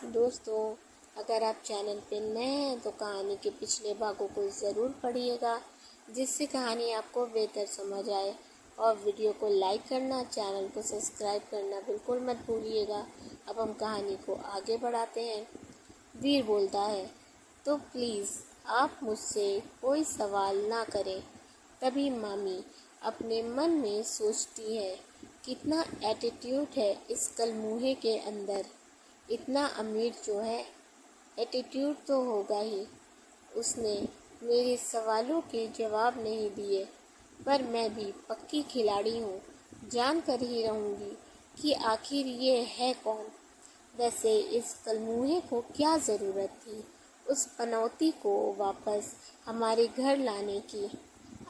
दोस्तों, अगर आप चैनल पे नए हैं तो कहानी के पिछले भागों को ज़रूर पढ़िएगा, जिससे कहानी आपको बेहतर समझ आए। और वीडियो को लाइक करना, चैनल को सब्सक्राइब करना बिल्कुल मत भूलिएगा। अब हम कहानी को आगे बढ़ाते हैं। वीर बोलता है, तो प्लीज़ आप मुझसे कोई सवाल ना करें। तभी मामी अपने मन में सोचती है, कितना एटीट्यूड है इस कलमूहे के अंदर। इतना अमीर जो है, एटीट्यूड तो होगा ही। उसने मेरे सवालों के जवाब नहीं दिए, पर मैं भी पक्की खिलाड़ी हूँ। जान कर ही रहूँगी कि आखिर ये है कौन। वैसे इस कलमूहे को क्या ज़रूरत थी उस पनौती को वापस हमारे घर लाने की।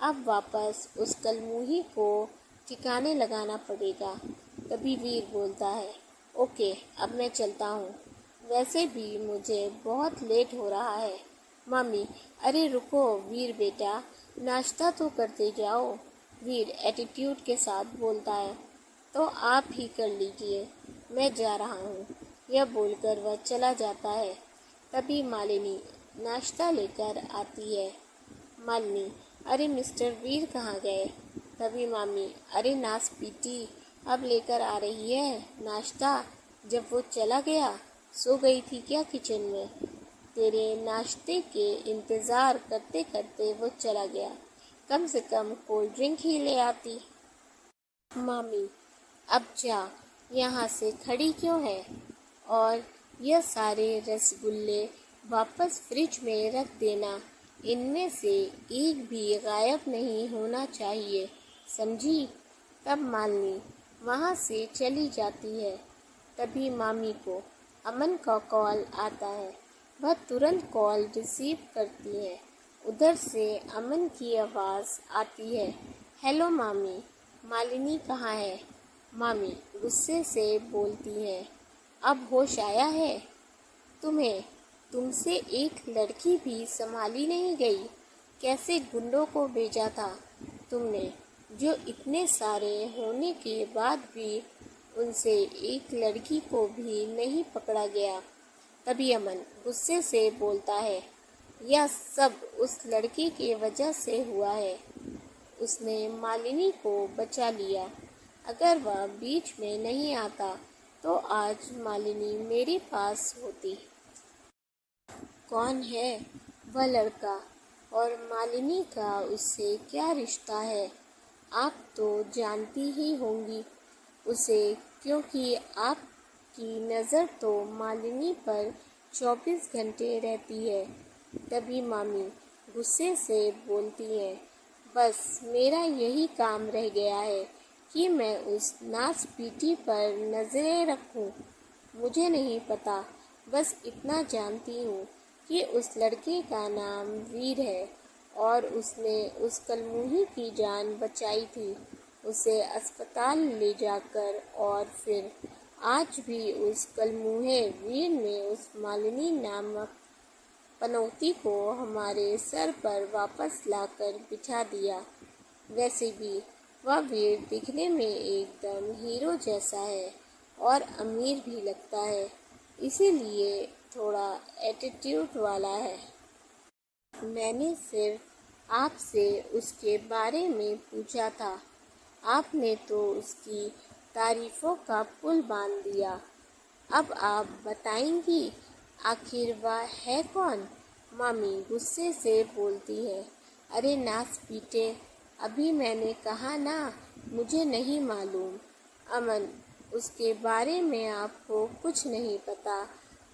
अब वापस उस कलमूही को ठिकाने लगाना पड़ेगा। तभी वीर बोलता है, ओके, अब मैं चलता हूँ। वैसे भी मुझे बहुत लेट हो रहा है। मम्मी, अरे रुको वीर बेटा, नाश्ता तो करते जाओ। वीर एटीट्यूड के साथ बोलता है, तो आप ही कर लीजिए, मैं जा रहा हूँ। यह बोलकर वह चला जाता है। तभी मालिनी नाश्ता लेकर आती है। मालिनी, अरे मिस्टर वीर कहाँ गए? तभी मामी, अरे नाशपीटी अब लेकर आ रही है नाश्ता। जब वो चला गया, सो गई थी क्या किचन में? तेरे नाश्ते के इंतज़ार करते करते वो चला गया। कम से कम कोल्ड ड्रिंक ही ले आती। मामी, अब जा, यहाँ से खड़ी क्यों है? और यह सारे रसगुल्ले वापस फ्रिज में रख देना। इनमें से एक भी गायब नहीं होना चाहिए, समझी? तब मालिनी वहाँ से चली जाती है। तभी मामी को अमन का कॉल आता है। वह तुरंत कॉल रिसीव करती है। उधर से अमन की आवाज़ आती है, हेलो मामी, मालिनी कहाँ है? मामी गुस्से से बोलती है, अब होश आया है तुम्हें? तुमसे एक लड़की भी संभाली नहीं गई। कैसे गुंडों को भेजा था तुमने, जो इतने सारे होने के बाद भी उनसे एक लड़की को भी नहीं पकड़ा गया। तभी अमन गुस्से से बोलता है, यह सब उस लड़के की वजह से हुआ है। उसने मालिनी को बचा लिया। अगर वह बीच में नहीं आता तो आज मालिनी मेरे पास होती। कौन है वह लड़का और मालिनी का उससे क्या रिश्ता है? आप तो जानती ही होंगी उसे, क्योंकि आपकी नज़र तो मालिनी पर 24 घंटे रहती है। तभी मामी गुस्से से बोलती है, बस मेरा यही काम रह गया है कि मैं उस नाशपीटी पर नज़रें रखूं। मुझे नहीं पता, बस इतना जानती हूँ कि उस लड़के का नाम वीर है और उसने उस कलमूही की जान बचाई थी, उसे अस्पताल ले जाकर। और फिर आज भी उस कलमूहे वीर ने उस मालिनी नामक पनौती को हमारे सर पर वापस लाकर बिछा दिया। वैसे भी वह वीर दिखने में एकदम हीरो जैसा है और अमीर भी लगता है, इसीलिए थोड़ा एटीट्यूड वाला है। मैंने सिर्फ आपसे उसके बारे में पूछा था, आपने तो उसकी तारीफ़ों का पुल बांध दिया। अब आप बताएंगी आखिर वह है कौन? मामी गुस्से से बोलती है, अरे नाशपीटे, अभी मैंने कहा ना, मुझे नहीं मालूम। अमन, उसके बारे में आपको कुछ नहीं पता,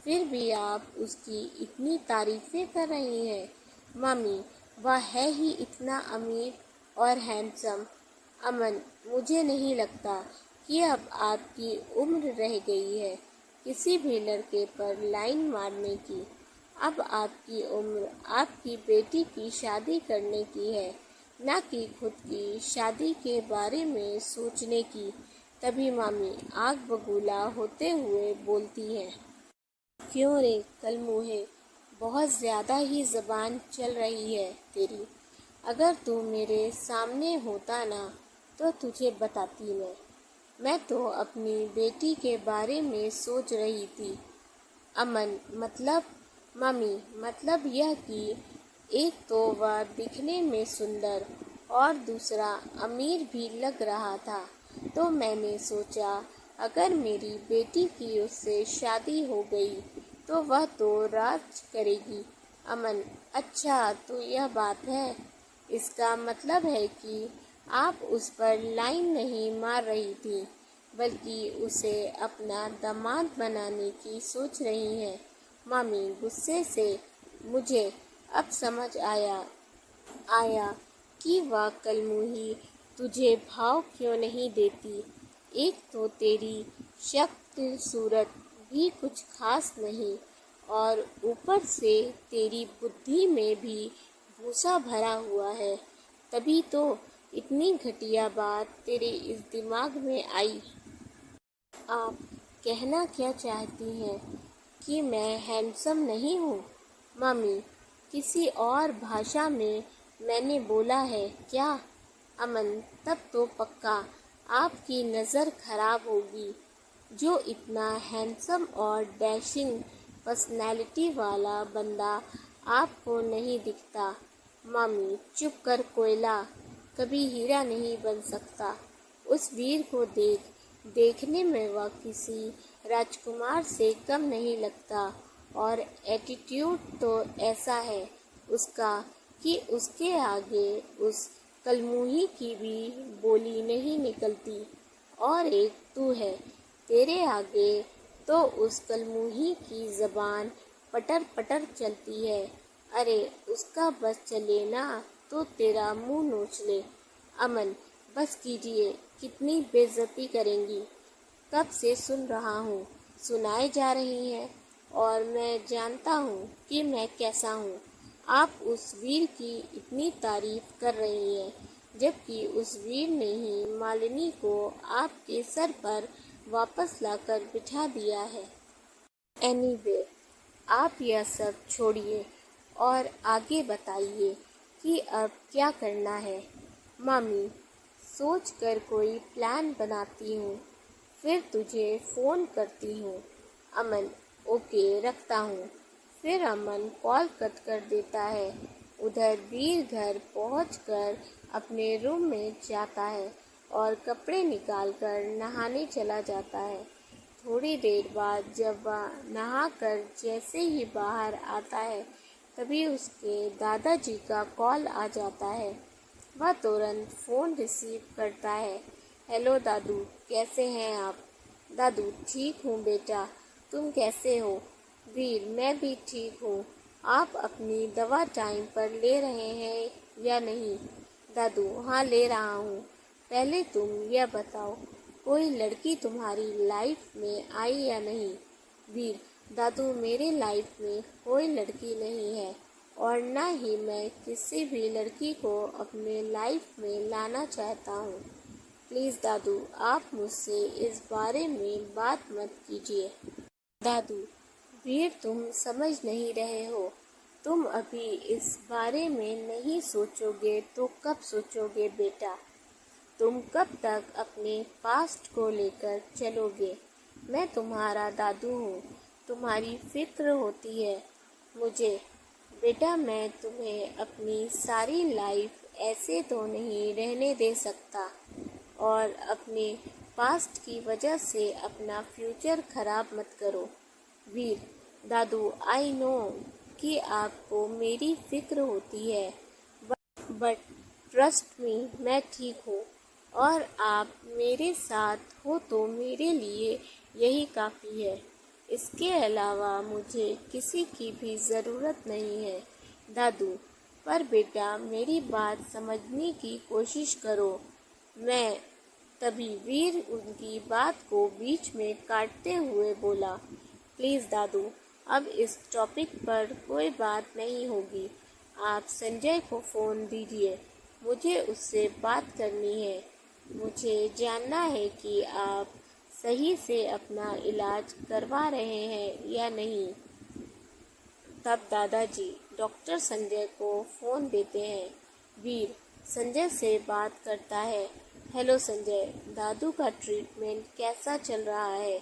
फिर भी आप उसकी इतनी तारीफ़ें कर रही हैं। मामी, वह है ही इतना अमीर और हैंडसम। अमन, मुझे नहीं लगता कि अब आपकी उम्र रह गई है किसी भी लड़के पर लाइन मारने की। अब आपकी उम्र आपकी बेटी की शादी करने की है, ना कि खुद की शादी के बारे में सोचने की। तभी मामी आग बबूला होते हुए बोलती हैं, क्यों रे कलमूहे, बहुत ज़्यादा ही ज़बान चल रही है तेरी। अगर तू मेरे सामने होता ना तो तुझे बताती मैं तो अपनी बेटी के बारे में सोच रही थी। अमन मतलब? मम्मी मतलब यह कि एक तो वह दिखने में सुंदर और दूसरा अमीर भी लग रहा था, तो मैंने सोचा अगर मेरी बेटी की उससे शादी हो गई तो वह तो राज करेगी। अमन अच्छा तो यह बात है। इसका मतलब है कि आप उस पर लाइन नहीं मार रही थी, बल्कि उसे अपना दामाद बनाने की सोच रही हैं। मामी गुस्से से मुझे अब समझ आया कि वह कलमुही तुझे भाव क्यों नहीं देती। एक तो तेरी शक्ल सूरत भी कुछ खास नहीं और ऊपर से तेरी बुद्धि में भी भूसा भरा हुआ है, तभी तो इतनी घटिया बात तेरे इस दिमाग में आई। आप कहना क्या चाहती हैं कि मैं हैंडसम नहीं हूँ? मम्मी किसी और भाषा में मैंने बोला है क्या? अमन तब तो पक्का आपकी नज़र खराब होगी। जो इतना हैंडसम और डैशिंग पर्सनैलिटी वाला बंदा आपको नहीं दिखता। मम्मी चुप कर कोयला, कभी हीरा नहीं बन सकता। उस वीर को देखने में वह किसी राजकुमार से कम नहीं लगता और एटीट्यूड तो ऐसा है उसका कि उसके आगे उस कलमुही की भी बोली नहीं निकलती। और एक तू है, तेरे आगे तो उस कलमुही की ज़बान पटर पटर चलती है। अरे उसका बस चले ना तो तेरा मुंह नोच ले। अमन बस कीजिए, कितनी बेइज्जती करेंगी? कब से सुन रहा हूँ, सुनाए जा रही हैं और मैं जानता हूँ कि मैं कैसा हूँ। आप उस वीर की इतनी तारीफ कर रही हैं, जबकि उस वीर ने ही मालिनी को आपके सर पर वापस लाकर बिठा दिया है। एनीवे, आप यह सब छोड़िए और आगे बताइए कि अब क्या करना है। मम्मी सोच कर कोई प्लान बनाती हूँ, फिर तुझे फ़ोन करती हूँ। अमन ओके रखता हूँ। फिर अमन कॉल कट कर देता है। उधर वीर घर पहुंचकर अपने रूम में जाता है और कपड़े निकालकर नहाने चला जाता है। थोड़ी देर बाद जब वह नहाकर जैसे ही बाहर आता है, तभी उसके दादाजी का कॉल आ जाता है। वह तुरंत फ़ोन रिसीव करता है। हेलो दादू, कैसे हैं आप? दादू ठीक हूँ बेटा, तुम कैसे हो? वीर मैं भी ठीक हूँ। आप अपनी दवा टाइम पर ले रहे हैं या नहीं? दादू हाँ ले रहा हूँ। पहले तुम यह बताओ, कोई लड़की तुम्हारी लाइफ में आई या नहीं? वीर दादू मेरे लाइफ में कोई लड़की नहीं है और ना ही मैं किसी भी लड़की को अपने लाइफ में लाना चाहता हूँ। प्लीज़ दादू आप मुझसे इस बारे में बात मत कीजिए। दादू वीर तुम समझ नहीं रहे हो। तुम अभी इस बारे में नहीं सोचोगे तो कब सोचोगे बेटा? तुम कब तक अपने पास्ट को लेकर चलोगे? मैं तुम्हारा दादू हूँ, तुम्हारी फिक्र होती है मुझे। बेटा मैं तुम्हें अपनी सारी लाइफ ऐसे तो नहीं रहने दे सकता और अपने पास्ट की वजह से अपना फ्यूचर खराब मत करो। वीर दादू आई नो कि आपको मेरी फिक्र होती है, बट ट्रस्ट मी मैं ठीक हूँ और आप मेरे साथ हो तो मेरे लिए यही काफ़ी है। इसके अलावा मुझे किसी की भी ज़रूरत नहीं है। दादू पर बेटा मेरी बात समझने की कोशिश करो। मैं तभी वीर उनकी बात को बीच में काटते हुए बोला, प्लीज़ दादू अब इस टॉपिक पर कोई बात नहीं होगी। आप संजय को फ़ोन दीजिए, मुझे उससे बात करनी है। मुझे जानना है कि आप सही से अपना इलाज करवा रहे हैं या नहीं। तब दादाजी डॉक्टर संजय को फ़ोन देते हैं। वीर संजय से बात करता है। हेलो संजय, दादू का ट्रीटमेंट कैसा चल रहा है?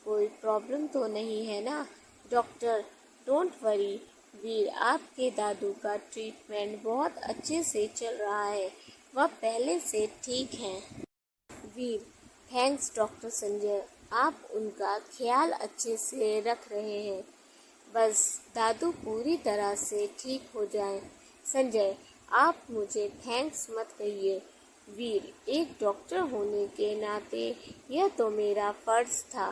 कोई प्रॉब्लम तो नहीं है ना? डॉक्टर, डोंट वरी वीर, आपके दादू का ट्रीटमेंट बहुत अच्छे से चल रहा है, वह पहले से ठीक हैं। वीर, थैंक्स डॉक्टर संजय, आप उनका ख्याल अच्छे से रख रहे हैं। बस दादू पूरी तरह से ठीक हो जाए। संजय, आप मुझे थैंक्स मत कहिए। वीर, एक डॉक्टर होने के नाते यह तो मेरा फ़र्ज़ था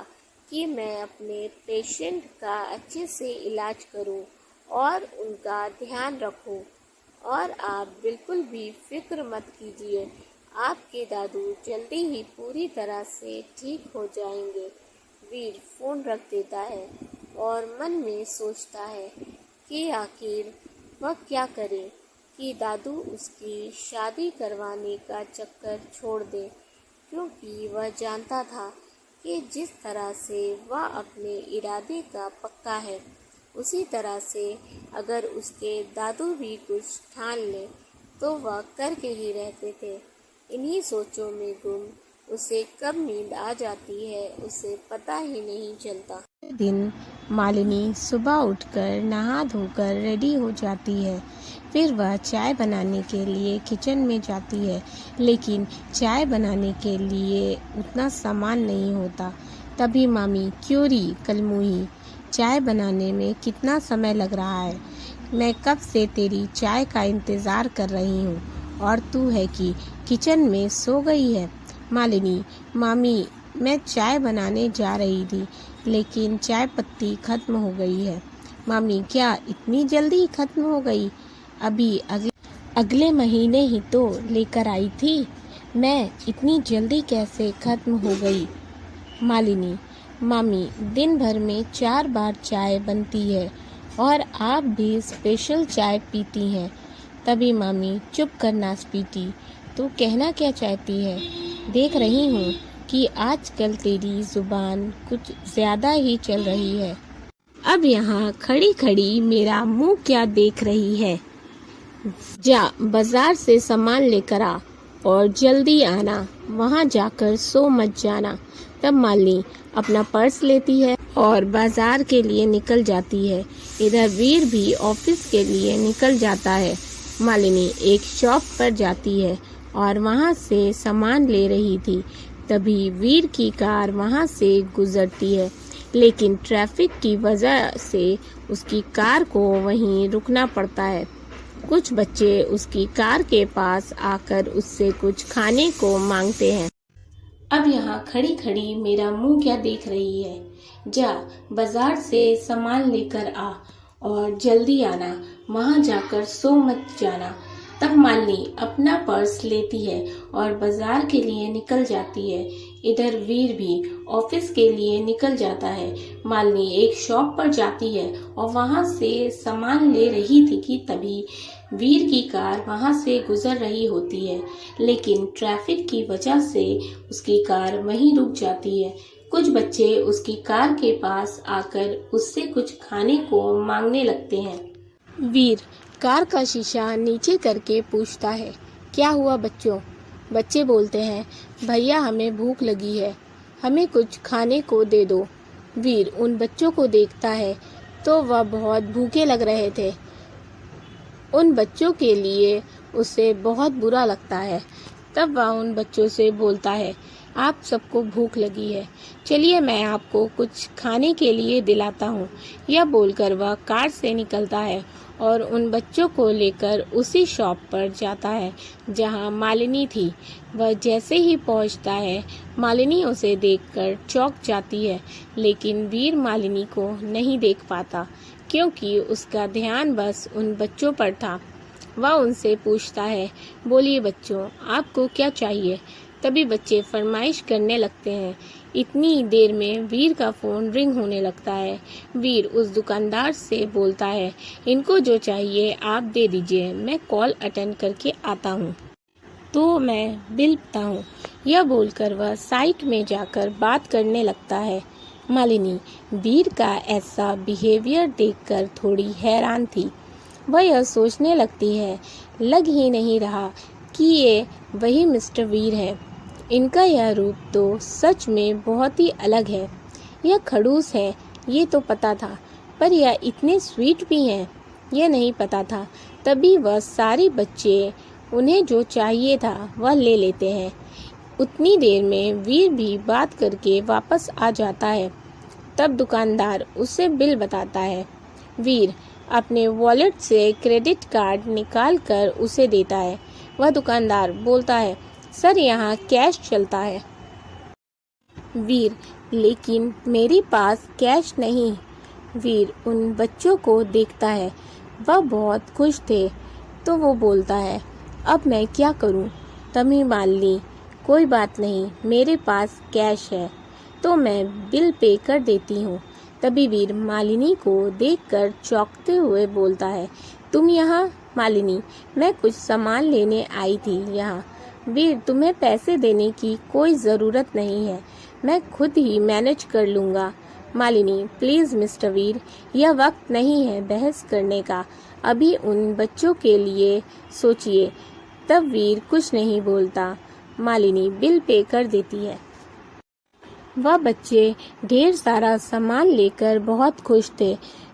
कि मैं अपने पेशेंट का अच्छे से इलाज करूं और उनका ध्यान रखूं। और आप बिल्कुल भी फिक्र मत कीजिए, आपके दादू जल्दी ही पूरी तरह से ठीक हो जाएंगे। वीर फ़ोन रख देता है और मन में सोचता है कि आखिर वह क्या करे कि दादू उसकी शादी करवाने का चक्कर छोड़ दे, क्योंकि वह जानता था कि जिस तरह से वह अपने इरादे का पक्का है, उसी तरह से अगर उसके दादू भी कुछ ठान ले तो वह करके ही रहते थे। इन्हीं सोचों में गुम उसे कब नींद आ जाती है उसे पता ही नहीं चलता। दिन मालिनी सुबह उठकर नहा धोकर रेडी हो जाती है। फिर वह चाय बनाने के लिए किचन में जाती है, लेकिन चाय बनाने के लिए उतना सामान नहीं होता। तभी मामी, क्योरी कलमुही, चाय बनाने में कितना समय लग रहा है? मैं कब से तेरी चाय का इंतज़ार कर रही हूँ और तू है कि किचन में सो गई है। मालिनी, मामी, मैं चाय बनाने जा रही थी, लेकिन चाय पत्ती ख़त्म हो गई है। मामी, क्या इतनी जल्दी ख़त्म हो गई? अभी अगले महीने ही तो लेकर आई थी। मैं इतनी जल्दी कैसे ख़त्म हो गई? मालिनी, मामी, दिन भर में 4 बार चाय बनती है और आप भी स्पेशल चाय पीती हैं। तभी मामी, चुप करना स्वीटी, तू कहना क्या चाहती है? देख रही हूँ कि आजकल तेरी ज़ुबान कुछ ज़्यादा ही चल रही है। अब यहाँ खड़ी खड़ी मेरा मुंह क्या देख रही है? जा बाजार से सामान लेकर आ और जल्दी आना, वहाँ जाकर सो मत जाना। तब मालिनी अपना पर्स लेती है और बाजार के लिए निकल जाती है। इधर वीर भी ऑफिस के लिए निकल जाता है। मालिनी एक शॉप पर जाती है और वहाँ से सामान ले रही थी। तभी वीर की कार वहाँ से गुजरती है, लेकिन ट्रैफिक की वजह से उसकी कार को वहीं रुकना पड़ता है। कुछ बच्चे उसकी कार के पास आकर उससे कुछ खाने को मांगते हैं। अब यहाँ खड़ी खड़ी मेरा मुंह क्या देख रही है? जा बाजार से सामान लेकर आ और जल्दी आना, वहाँ जाकर सो मत जाना। तब मालिनी अपना पर्स लेती है और बाजार के लिए निकल जाती है। इधर वीर भी ऑफिस के लिए निकल जाता है। मालिनी एक शॉप पर जाती है और वहाँ से सामान ले रही थी कि तभी वीर की कार वहाँ से गुजर रही होती है, लेकिन ट्रैफिक की वजह से उसकी कार वहीं रुक जाती है। कुछ बच्चे उसकी कार के पास आकर उससे कुछ खाने को मांगने लगते हैं। वीर कार का शीशा नीचे करके पूछता है, क्या हुआ बच्चों? बच्चे बोलते हैं, भैया हमें भूख लगी है, हमें कुछ खाने को दे दो। वीर उन बच्चों को देखता है तो वह बहुत भूखे लग रहे थे। उन बच्चों के लिए उसे बहुत बुरा लगता है। तब वह उन बच्चों से बोलता है, आप सबको भूख लगी है, चलिए मैं आपको कुछ खाने के लिए दिलाता हूँ। यह बोलकर वह कार से निकलता है और उन बच्चों को लेकर उसी शॉप पर जाता है जहाँ मालिनी थी। वह जैसे ही पहुँचता है, मालिनी उसे देखकर चौंक जाती है, लेकिन वीर मालिनी को नहीं देख पाता क्योंकि उसका ध्यान बस उन बच्चों पर था। वह उनसे पूछता है, बोलिए बच्चों, आपको क्या चाहिए? तभी बच्चे फरमाइश करने लगते हैं। इतनी देर में वीर का फ़ोन रिंग होने लगता है। वीर उस दुकानदार से बोलता है, इनको जो चाहिए आप दे दीजिए, मैं कॉल अटेंड करके आता हूँ तो मैं बिल देता हूँ। यह बोलकर वह साइट में जाकर बात करने लगता है। मालिनी वीर का ऐसा बिहेवियर देखकर थोड़ी हैरान थी। वह यह सोचने लगती है, लग ही नहीं रहा कि ये वही मिस्टर वीर है। इनका यह रूप तो सच में बहुत ही अलग है। यह खड़ूस है, ये तो पता था, पर यह इतने स्वीट भी हैं, यह नहीं पता था। तभी वह सारे बच्चे उन्हें जो चाहिए था वह ले लेते हैं। उतनी देर में वीर भी बात करके वापस आ जाता है। तब दुकानदार उसे बिल बताता है। वीर अपने वॉलेट से क्रेडिट कार्ड निकाल कर उसे देता है। वह दुकानदार बोलता है, सर यहाँ कैश चलता है। वीर, लेकिन मेरे पास कैश नहीं। वीर उन बच्चों को देखता है, वह बहुत खुश थे। तो वो बोलता है, अब मैं क्या करूं? तभी मालिनी, कोई बात नहीं, मेरे पास कैश है तो मैं बिल पे कर देती हूँ। तभी वीर मालिनी को देखकर चौंकते हुए बोलता है, तुम यहाँ? मालिनी, मैं कुछ सामान लेने आई थी यहाँ। वीर, तुम्हें पैसे देने की कोई ज़रूरत नहीं है, मैं खुद ही मैनेज कर लूँगा। मालिनी, प्लीज़ मिस्टर वीर, यह वक्त नहीं है बहस करने का, अभी उन बच्चों के लिए सोचिए। तब वीर कुछ नहीं बोलता। मालिनी बिल पे कर देती है। वह बच्चे ढेर सारा सामान लेकर बहुत खुश थे।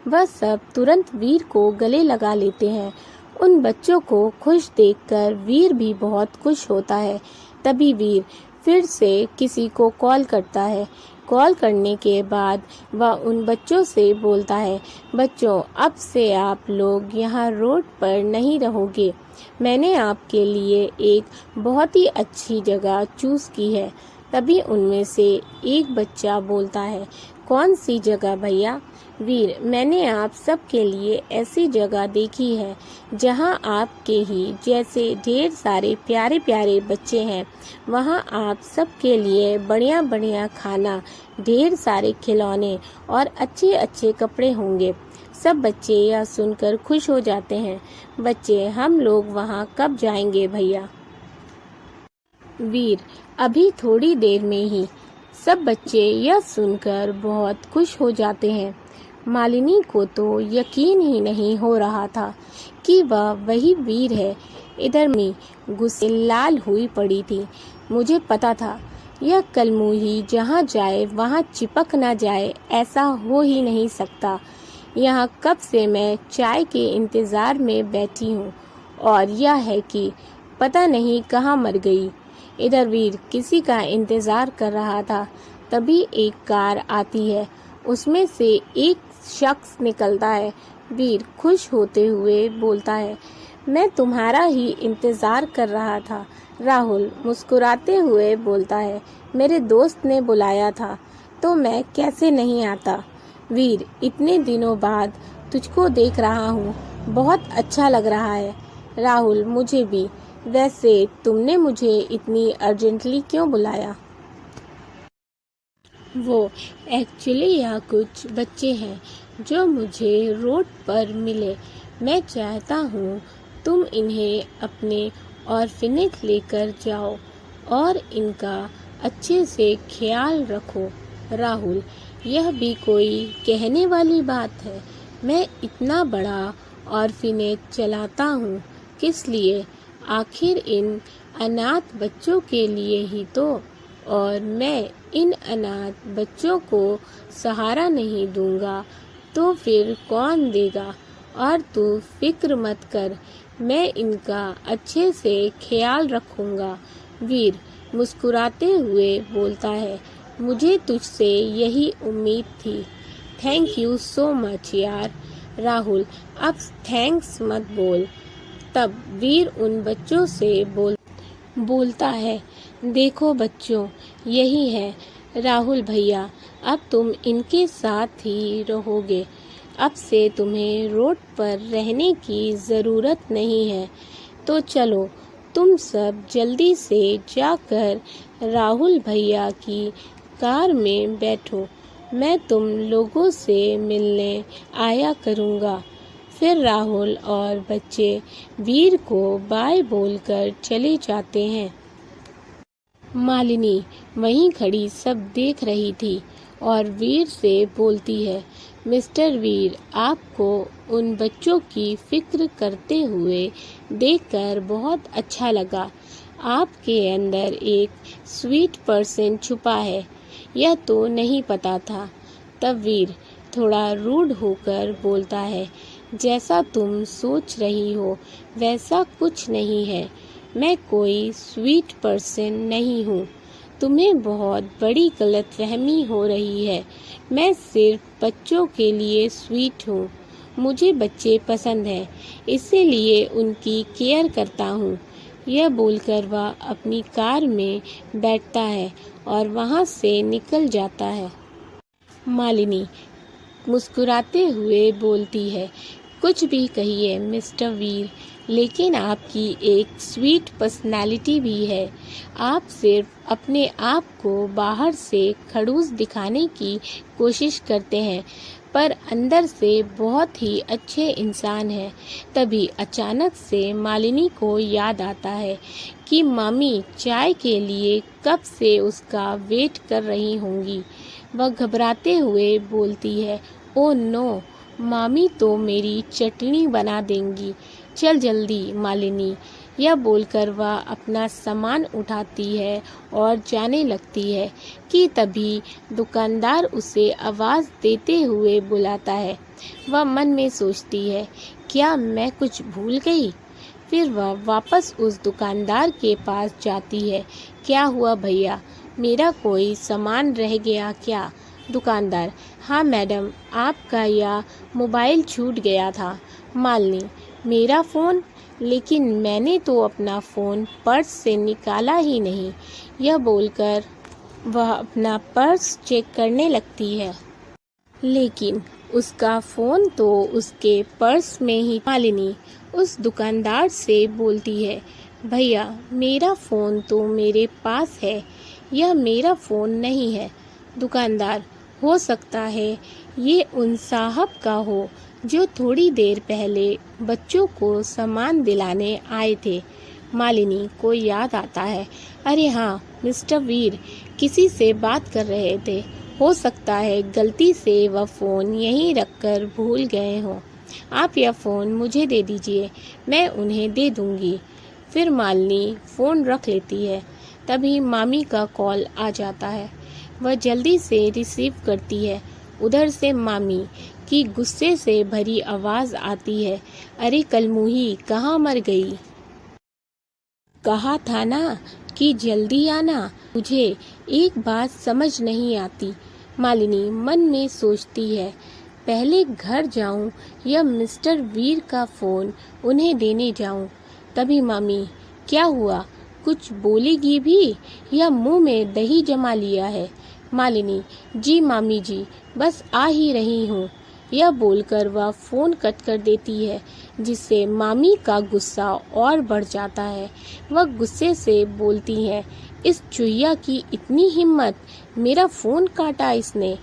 वह सब तुरंत वीर को गले लगा लेते हैं। उन बच्चों को खुश देखकर वीर भी बहुत खुश होता है। तभी वीर फिर से किसी को कॉल करता है। कॉल करने के बाद वह उन बच्चों से बोलता है, बच्चों, अब से आप लोग यहाँ रोड पर नहीं रहोगे। मैंने आपके लिए एक बहुत ही अच्छी जगह चूज़ की है। तभी उनमें से एक बच्चा बोलता है, कौन सी जगह भैया? वीर, मैंने आप सब के लिए ऐसी जगह देखी है जहां आपके ही जैसे ढेर सारे प्यारे प्यारे बच्चे हैं। वहां आप सब के लिए बढ़िया बढ़िया खाना, ढेर सारे खिलौने और अच्छे अच्छे कपड़े होंगे। सब बच्चे यह सुनकर खुश हो जाते हैं। बच्चे, हम लोग वहां कब जाएंगे भैया? वीर, अभी थोड़ी देर में ही। सब बच्चे यह सुनकर बहुत खुश हो जाते हैं। मालिनी को तो यकीन ही नहीं हो रहा था कि वह वही वीर है। इधर मैं गुस्से लाल हुई पड़ी थी। मुझे पता था यह कलमुही जहाँ जाए वहाँ चिपक ना जाए, ऐसा हो ही नहीं सकता। यहाँ कब से मैं चाय के इंतज़ार में बैठी हूँ और यह है कि पता नहीं कहाँ मर गई। इधर वीर किसी का इंतज़ार कर रहा था। तभी एक कार आती है, उसमें से एक शख्स निकलता है। वीर खुश होते हुए बोलता है, मैं तुम्हारा ही इंतज़ार कर रहा था। राहुल मुस्कुराते हुए बोलता है, मेरे दोस्त ने बुलाया था तो मैं कैसे नहीं आता। वीर, इतने दिनों बाद तुझको देख रहा हूँ, बहुत अच्छा लग रहा है। राहुल, मुझे भी। वैसे तुमने मुझे इतनी अर्जेंटली क्यों बुलाया? वो एक्चुअली यहाँ कुछ बच्चे हैं जो मुझे रोड पर मिले। मैं चाहता हूँ तुम इन्हें अपने ऑर्फिनेज लेकर जाओ और इनका अच्छे से ख्याल रखो। राहुल, यह भी कोई कहने वाली बात है? मैं इतना बड़ा ऑर्फिनेज चलाता हूँ, किस लिए? आखिर इन अनाथ बच्चों के लिए ही तो। और मैं इन अनाथ बच्चों को सहारा नहीं दूंगा तो फिर कौन देगा? और तू फिक्र मत कर, मैं इनका अच्छे से ख्याल रखूंगा। वीर मुस्कुराते हुए बोलता है, मुझे तुझसे यही उम्मीद थी। थैंक यू सो मच यार। राहुल, अब थैंक्स मत बोल। तब वीर उन बच्चों से बोलता है, देखो बच्चों, यही है राहुल भैया, अब तुम इनके साथ ही रहोगे। अब से तुम्हें रोड पर रहने की ज़रूरत नहीं है। तो चलो तुम सब जल्दी से जाकर राहुल भैया की कार में बैठो, मैं तुम लोगों से मिलने आया करूँगा। फिर राहुल और बच्चे वीर को बाय बोलकर चले जाते हैं। मालिनी वहीं खड़ी सब देख रही थी और वीर से बोलती है, मिस्टर वीर, आपको उन बच्चों की फिक्र करते हुए देखकर बहुत अच्छा लगा। आपके अंदर एक स्वीट पर्सन छुपा है, यह तो नहीं पता था। तब वीर, थोड़ा रूड होकर बोलता है, जैसा तुम सोच रही हो वैसा कुछ नहीं है। मैं कोई स्वीट पर्सन नहीं हूँ। तुम्हें बहुत बड़ी गलतफहमी हो रही है। मैं सिर्फ बच्चों के लिए स्वीट हूँ। मुझे बच्चे पसंद हैं, इसीलिए उनकी केयर करता हूँ। यह बोलकर वह अपनी कार में बैठता है और वहाँ से निकल जाता है। मालिनी मुस्कुराते हुए बोलती है, कुछ भी कहिए मिस्टर वीर, लेकिन आपकी एक स्वीट पर्सनालिटी भी है। आप सिर्फ अपने आप को बाहर से खड़ूस दिखाने की कोशिश करते हैं, पर अंदर से बहुत ही अच्छे इंसान हैं। तभी अचानक से मालिनी को याद आता है कि मामी चाय के लिए कब से उसका वेट कर रही होंगी। वह घबराते हुए बोलती है, ओ नो, मामी तो मेरी चटनी बना देंगी। चल जल्दी मालिनी। यह बोलकर वह अपना सामान उठाती है और जाने लगती है कि तभी दुकानदार उसे आवाज़ देते हुए बुलाता है। वह मन में सोचती है, क्या मैं कुछ भूल गई? फिर वह वापस उस दुकानदार के पास जाती है। क्या हुआ भैया, मेरा कोई सामान रह गया क्या? दुकानदार, हाँ मैडम, आपका यह मोबाइल छूट गया था। मालिनी, मेरा फ़ोन? लेकिन मैंने तो अपना फ़ोन पर्स से निकाला ही नहीं। यह बोलकर वह अपना पर्स चेक करने लगती है, लेकिन उसका फ़ोन तो उसके पर्स में ही। मालिनी उस दुकानदार से बोलती है, भैया मेरा फ़ोन तो मेरे पास है, यह मेरा फ़ोन नहीं है। दुकानदार, हो सकता है ये उन साहब का हो जो थोड़ी देर पहले बच्चों को सामान दिलाने आए थे। मालिनी को याद आता है, अरे हाँ, मिस्टर वीर किसी से बात कर रहे थे। हो सकता है गलती से वह फ़ोन यहीं रखकर भूल गए हों। आप यह फ़ोन मुझे दे दीजिए, मैं उन्हें दे दूँगी। फिर मालिनी फ़ोन रख लेती है। तभी मामी का कॉल आ जाता है। वह जल्दी से रिसीव करती है। उधर से मामी की गुस्से से भरी आवाज़ आती है, अरे कलमुही कहाँ मर गई? कहा था ना कि जल्दी आना। मुझे एक बात समझ नहीं आती। मालिनी मन में सोचती है, पहले घर जाऊं या मिस्टर वीर का फ़ोन उन्हें देने जाऊं। तभी मामी, क्या हुआ, कुछ बोलेगी भी या मुंह में दही जमा लिया है? मालिनी, जी मामी जी, बस आ ही रही हूँ। यह बोलकर वह फ़ोन कट कर देती है, जिससे मामी का गुस्सा और बढ़ जाता है। वह गुस्से से बोलती है, इस चुहिया की इतनी हिम्मत, मेरा फ़ोन काटा इसने।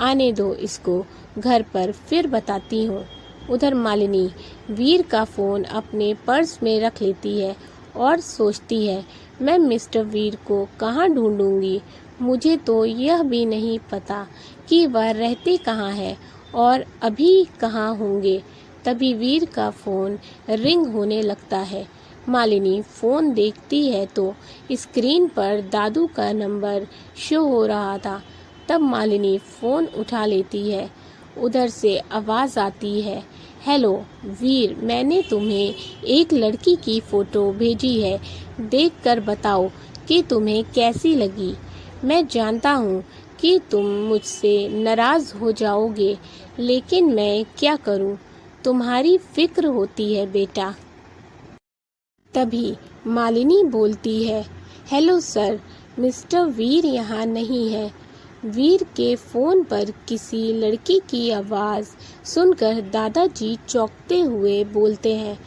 आने दो इसको, घर पर फिर बताती हूँ। उधर मालिनी वीर का फ़ोन अपने पर्स में रख लेती है और सोचती है, मैं मिस्टर वीर को कहाँ ढूंढूंगी? मुझे तो यह भी नहीं पता कि वह रहते कहाँ हैं और अभी कहाँ होंगे। तभी वीर का फ़ोन रिंग होने लगता है। मालिनी फ़ोन देखती है तो स्क्रीन पर दादू का नंबर शो हो रहा था। तब मालिनी फ़ोन उठा लेती है। उधर से आवाज़ आती है, हेलो वीर, मैंने तुम्हें एक लड़की की फ़ोटो भेजी है, देखकर बताओ कि तुम्हें कैसी लगी। मैं जानता हूँ कि तुम मुझसे नाराज़ हो जाओगे, लेकिन मैं क्या करूँ, तुम्हारी फिक्र होती है बेटा। तभी मालिनी बोलती है, हेलो सर, मिस्टर वीर यहाँ नहीं है। वीर के फ़ोन पर किसी लड़की की आवाज़ सुनकर दादाजी चौंकते हुए बोलते हैं,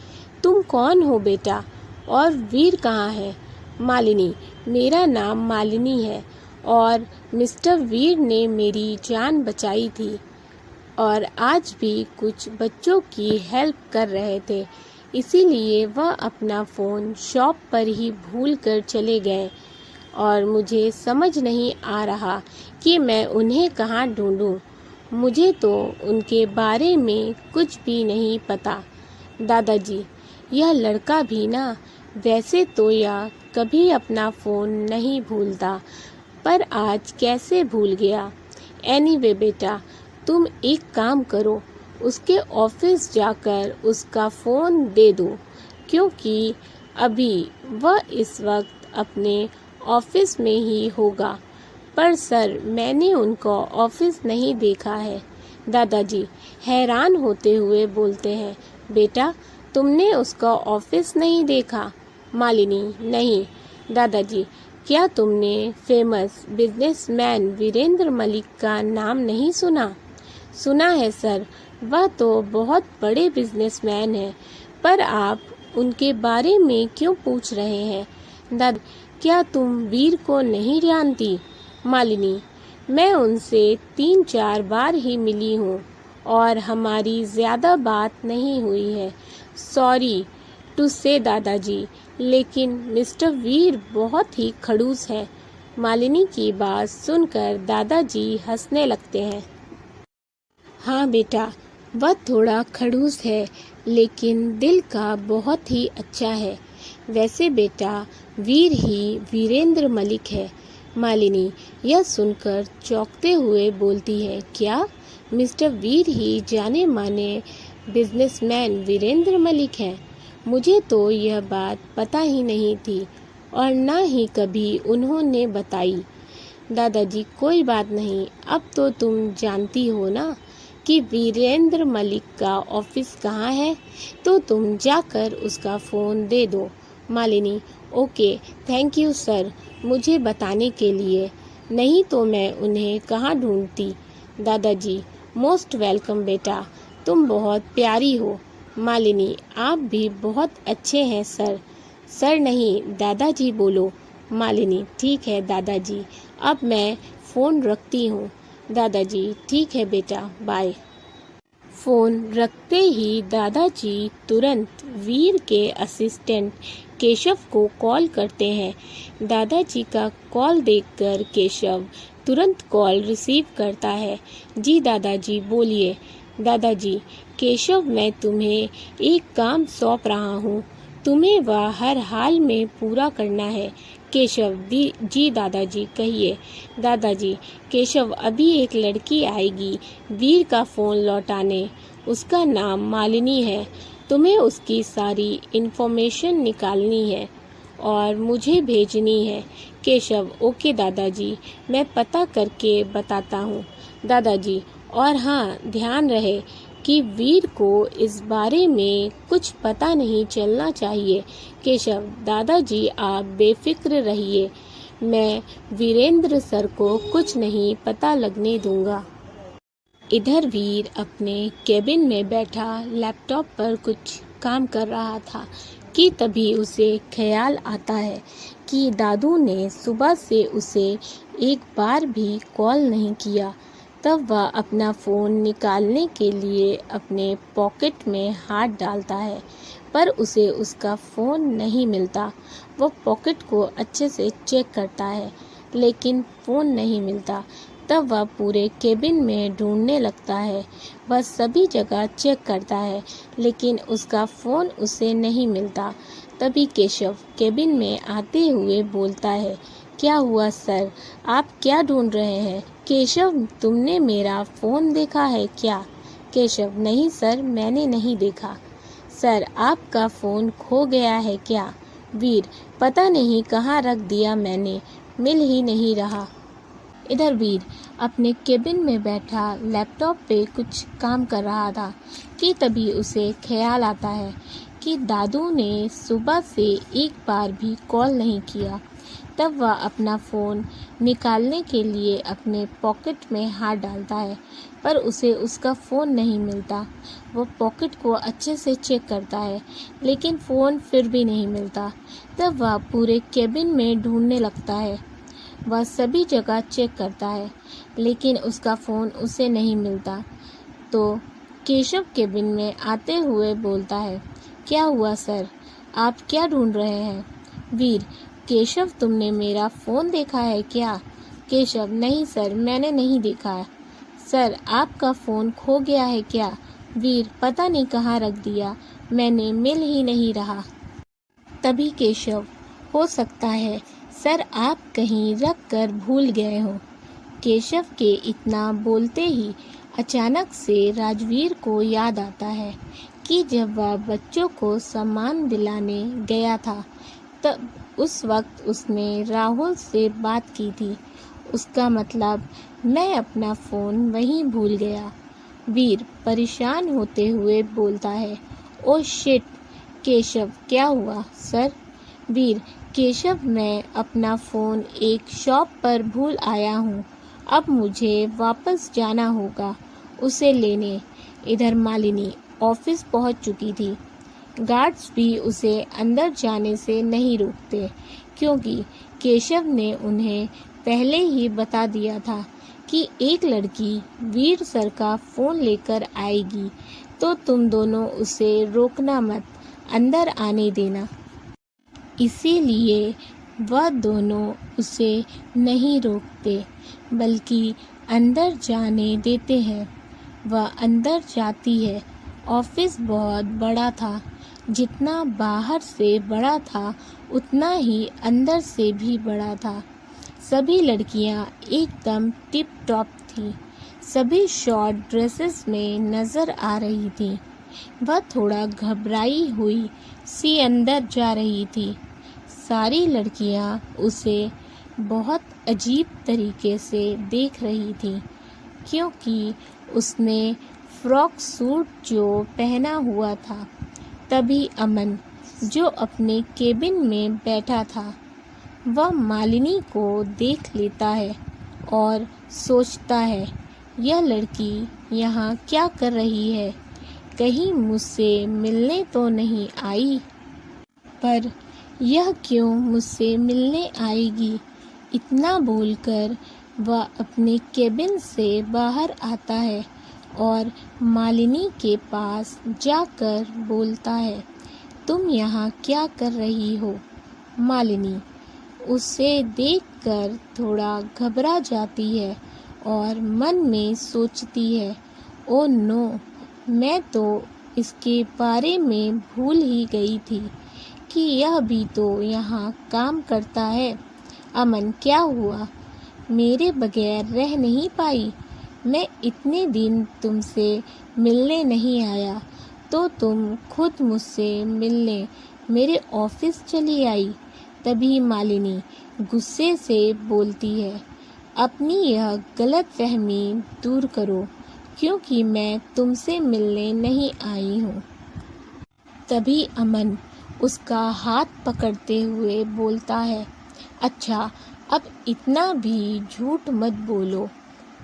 तुम कौन हो बेटा और वीर कहाँ है? मालिनी, मेरा नाम मालिनी है और मिस्टर वीर ने मेरी जान बचाई थी और आज भी कुछ बच्चों की हेल्प कर रहे थे, इसीलिए वह अपना फ़ोन शॉप पर ही भूल कर चले गए और मुझे समझ नहीं आ रहा कि मैं उन्हें कहाँ ढूंढूं। मुझे तो उनके बारे में कुछ भी नहीं पता। दादाजी, यह लड़का भी ना, वैसे तो यह कभी अपना फ़ोन नहीं भूलता, पर आज कैसे भूल गया? एनीवे बेटा, तुम एक काम करो, उसके ऑफिस जाकर उसका फ़ोन दे दो, क्योंकि अभी वह इस वक्त अपने ऑफिस में ही होगा। पर सर, मैंने उनको ऑफिस नहीं देखा है। दादाजी हैरान होते हुए बोलते हैं, बेटा, तुमने उसका ऑफिस नहीं देखा? मालिनी, नहीं। दादाजी, क्या तुमने फेमस बिजनेसमैन वीरेंद्र मलिक का नाम नहीं सुना? सुना है सर, वह तो बहुत बड़े बिजनेसमैन हैं, पर आप उनके बारे में क्यों पूछ रहे हैं? दादा, क्या तुम वीर को नहीं जानती? मालिनी, मैं उनसे 3-4 बार ही मिली हूँ और हमारी ज़्यादा बात नहीं हुई है। सॉरी टू से दादाजी, लेकिन मिस्टर वीर बहुत ही खड़ूस है। मालिनी की बात सुनकर दादाजी हंसने लगते हैं। हाँ बेटा, वह थोड़ा खड़ूस है, लेकिन दिल का बहुत ही अच्छा है। वैसे बेटा, वीर ही वीरेंद्र मलिक है। मालिनी यह सुनकर चौंकते हुए बोलती है, क्या मिस्टर वीर ही जाने माने बिजनेसमैन वीरेंद्र मलिक हैं? मुझे तो यह बात पता ही नहीं थी और ना ही कभी उन्होंने बताई। दादाजी, कोई बात नहीं, अब तो तुम जानती हो ना कि वीरेंद्र मलिक का ऑफिस कहाँ है, तो तुम जाकर उसका फ़ोन दे दो। Malini, okay, thank you sir, मुझे बताने के लिए, नहीं तो मैं उन्हें कहाँ ढूंढती। दादाजी, मोस्ट वेलकम बेटा, तुम बहुत प्यारी हो। मालिनी, आप भी बहुत अच्छे हैं सर। सर नहीं, दादाजी बोलो। मालिनी, ठीक है दादाजी, अब मैं फ़ोन रखती हूँ। दादाजी, ठीक है बेटा, बाय। फ़ोन रखते ही दादाजी तुरंत वीर के असिस्टेंट केशव को कॉल करते हैं। दादाजी का कॉल देखकर केशव तुरंत कॉल रिसीव करता है। जी दादाजी, बोलिए। दादाजी, केशव, मैं तुम्हें एक काम सौंप रहा हूँ, तुम्हें वह हर हाल में पूरा करना है। केशव, जी दादाजी, कहिए। दादाजी, केशव, अभी एक लड़की आएगी वीर का फ़ोन लौटाने, उसका नाम मालिनी है। तुम्हें उसकी सारी इन्फॉर्मेशन निकालनी है और मुझे भेजनी है। केशव, ओके दादाजी, मैं पता करके बताता हूँ। दादाजी, और हाँ, ध्यान रहे कि वीर को इस बारे में कुछ पता नहीं चलना चाहिए। केशव, दादाजी आप बेफिक्र रहिए, मैं वीरेंद्र सर को कुछ नहीं पता लगने दूंगा। इधर वीर अपने केबिन में बैठा लैपटॉप पर कुछ काम कर रहा था कि तभी उसे ख्याल आता है कि दादू ने सुबह से उसे एक बार भी कॉल नहीं किया। तब वह अपना फ़ोन निकालने के लिए अपने पॉकेट में हाथ डालता है, पर उसे उसका फ़ोन नहीं मिलता। वह पॉकेट को अच्छे से चेक करता है, लेकिन फ़ोन नहीं मिलता। तब वह पूरे केबिन में ढूंढने लगता है। वह सभी जगह चेक करता है, लेकिन उसका फ़ोन उसे नहीं मिलता। तभी केशव केबिन में आते हुए बोलता है, क्या हुआ सर, आप क्या ढूंढ रहे हैं? केशव, तुमने मेरा फ़ोन देखा है क्या? केशव, नहीं सर, मैंने नहीं देखा। सर, आपका फ़ोन खो गया है क्या? वीर, पता नहीं कहाँ रख दिया मैंने, मिल ही नहीं रहा। इधर वीर अपने केबिन में बैठा लैपटॉप पे कुछ काम कर रहा था कि तभी उसे ख्याल आता है कि दादू ने सुबह से एक बार भी कॉल नहीं किया। तब वह अपना फ़ोन निकालने के लिए अपने पॉकेट में हाथ डालता है, पर उसे उसका फ़ोन नहीं मिलता। वह पॉकेट को अच्छे से चेक करता है, लेकिन फ़ोन फिर भी नहीं मिलता। तब वह पूरे केबिन में ढूंढने लगता है। वह सभी जगह चेक करता है, लेकिन उसका फ़ोन उसे नहीं मिलता। तो केशव केबिन में आते हुए बोलता है, क्या हुआ सर, आप क्या ढूंढ रहे हैं? वीर, केशव, तुमने मेरा फ़ोन देखा है क्या? केशव, नहीं सर, मैंने नहीं देखा। सर, आपका फ़ोन खो गया है क्या? वीर, पता नहीं कहाँ रख दिया मैंने, मिल ही नहीं रहा। तभी केशव, हो सकता है सर आप कहीं रख कर भूल गए हो। केशव के इतना बोलते ही अचानक से राजवीर को याद आता है कि जब वह बच्चों को सम्मान दिलाने गया था तब उस वक्त उसने राहुल से बात की थी। उसका मतलब मैं अपना फ़ोन वहीं भूल गया। वीर परेशान होते हुए बोलता है, ओ शिट केशव, क्या हुआ सर? वीर, केशव, मैं अपना फ़ोन एक शॉप पर भूल आया हूँ। अब मुझे वापस जाना होगा उसे लेने। इधर मालिनी ऑफिस पहुँच चुकी थी। गार्ड्स भी उसे अंदर जाने से नहीं रोकते क्योंकि केशव ने उन्हें पहले ही बता दिया था कि एक लड़की वीर सर का फ़ोन लेकर आएगी, तो तुम दोनों उसे रोकना मत, अंदर आने देना। इसीलिए वह दोनों उसे नहीं रोकते बल्कि अंदर जाने देते हैं। वह अंदर जाती है। ऑफिस बहुत बड़ा था। जितना बाहर से बड़ा था उतना ही अंदर से भी बड़ा था। सभी लड़कियां एकदम टिप टॉप थीं। सभी शॉर्ट ड्रेसेस में नज़र आ रही थीं। वह थोड़ा घबराई हुई सी अंदर जा रही थी। सारी लड़कियां उसे बहुत अजीब तरीके से देख रही थीं क्योंकि उसने फ्रॉक सूट जो पहना हुआ था। तभी अमन, जो अपने केबिन में बैठा था, वह मालिनी को देख लेता है और सोचता है, यह लड़की यहाँ क्या कर रही है? कहीं मुझसे मिलने तो नहीं आई? पर यह क्यों मुझसे मिलने आएगी? इतना बोलकर वह अपने केबिन से बाहर आता है और मालिनी के पास जाकर बोलता है, तुम यहाँ क्या कर रही हो? मालिनी उसे देखकर थोड़ा घबरा जाती है और मन में सोचती है, ओ नो, मैं तो इसके बारे में भूल ही गई थी कि यह भी तो यहाँ काम करता है। अमन, क्या हुआ? मेरे बगैर रह नहीं पाई? मैं इतने दिन तुमसे मिलने नहीं आया तो तुम खुद मुझसे मिलने मेरे ऑफिस चली आई। तभी मालिनी गुस्से से बोलती है, अपनी यह गलतफहमी दूर करो क्योंकि मैं तुमसे मिलने नहीं आई हूँ। तभी अमन उसका हाथ पकड़ते हुए बोलता है, अच्छा अब इतना भी झूठ मत बोलो।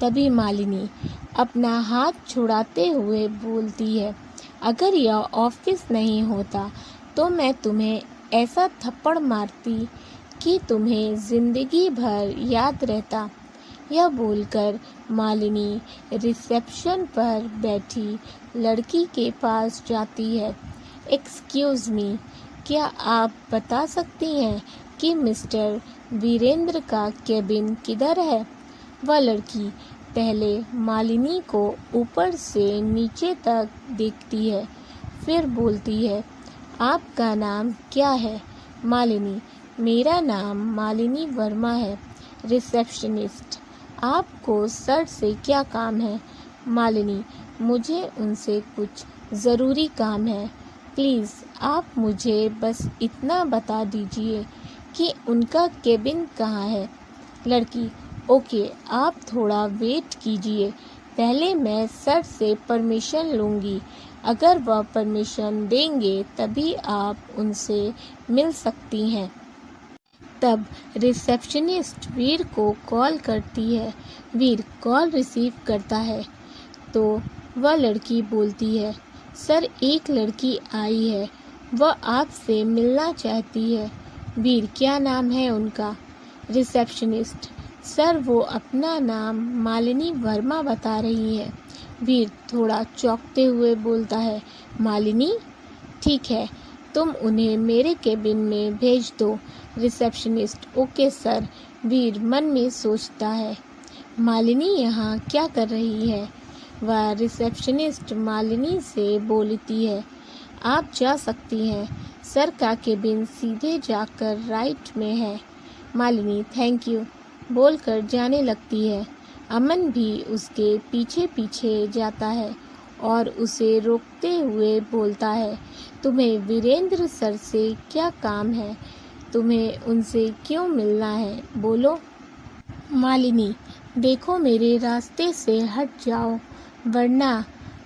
तभी मालिनी अपना हाथ छुड़ाते हुए बोलती है, अगर यह ऑफिस नहीं होता तो मैं तुम्हें ऐसा थप्पड़ मारती कि तुम्हें जिंदगी भर याद रहता। यह बोलकर मालिनी रिसेप्शन पर बैठी लड़की के पास जाती है। एक्सक्यूज़ मी, क्या आप बता सकती हैं कि मिस्टर वीरेंद्र का केबिन किधर है? वह लड़की पहले मालिनी को ऊपर से नीचे तक देखती है, फिर बोलती है, आपका नाम क्या है? मालिनी, मेरा नाम मालिनी वर्मा है, रिसेप्शनिस्ट। आपको सर से क्या काम है? मालिनी, मुझे उनसे कुछ ज़रूरी काम है। प्लीज़ आप मुझे बस इतना बता दीजिए कि उनका केबिन कहाँ है। लड़की, ओके, आप थोड़ा वेट कीजिए, पहले मैं सर से परमिशन लूँगी। अगर वह परमिशन देंगे तभी आप उनसे मिल सकती हैं। तब रिसेप्शनिस्ट वीर को कॉल करती है। वीर कॉल रिसीव करता है तो वह लड़की बोलती है, सर एक लड़की आई है, वह आपसे मिलना चाहती है। वीर, क्या नाम है उनका? रिसेप्शनिस्ट, सर वो अपना नाम मालिनी वर्मा बता रही है। वीर थोड़ा चौंकते हुए बोलता है, मालिनी? ठीक है, तुम उन्हें मेरे केबिन में भेज दो। Receptionist, okay sir. वीर मन में सोचता है, मालिनी यहाँ क्या कर रही है? वह रिसेप्शनिस्ट मालिनी से बोलती है, आप जा सकती हैं, सर का केबिन सीधे जाकर राइट में है। मालिनी थैंक यू बोलकर जाने लगती है। अमन भी उसके पीछे पीछे जाता है और उसे रोकते हुए बोलता है, तुम्हें वीरेंद्र सर से क्या काम है? तुम्हें उनसे क्यों मिलना है? बोलो। मालिनी, देखो मेरे रास्ते से हट जाओ, वरना।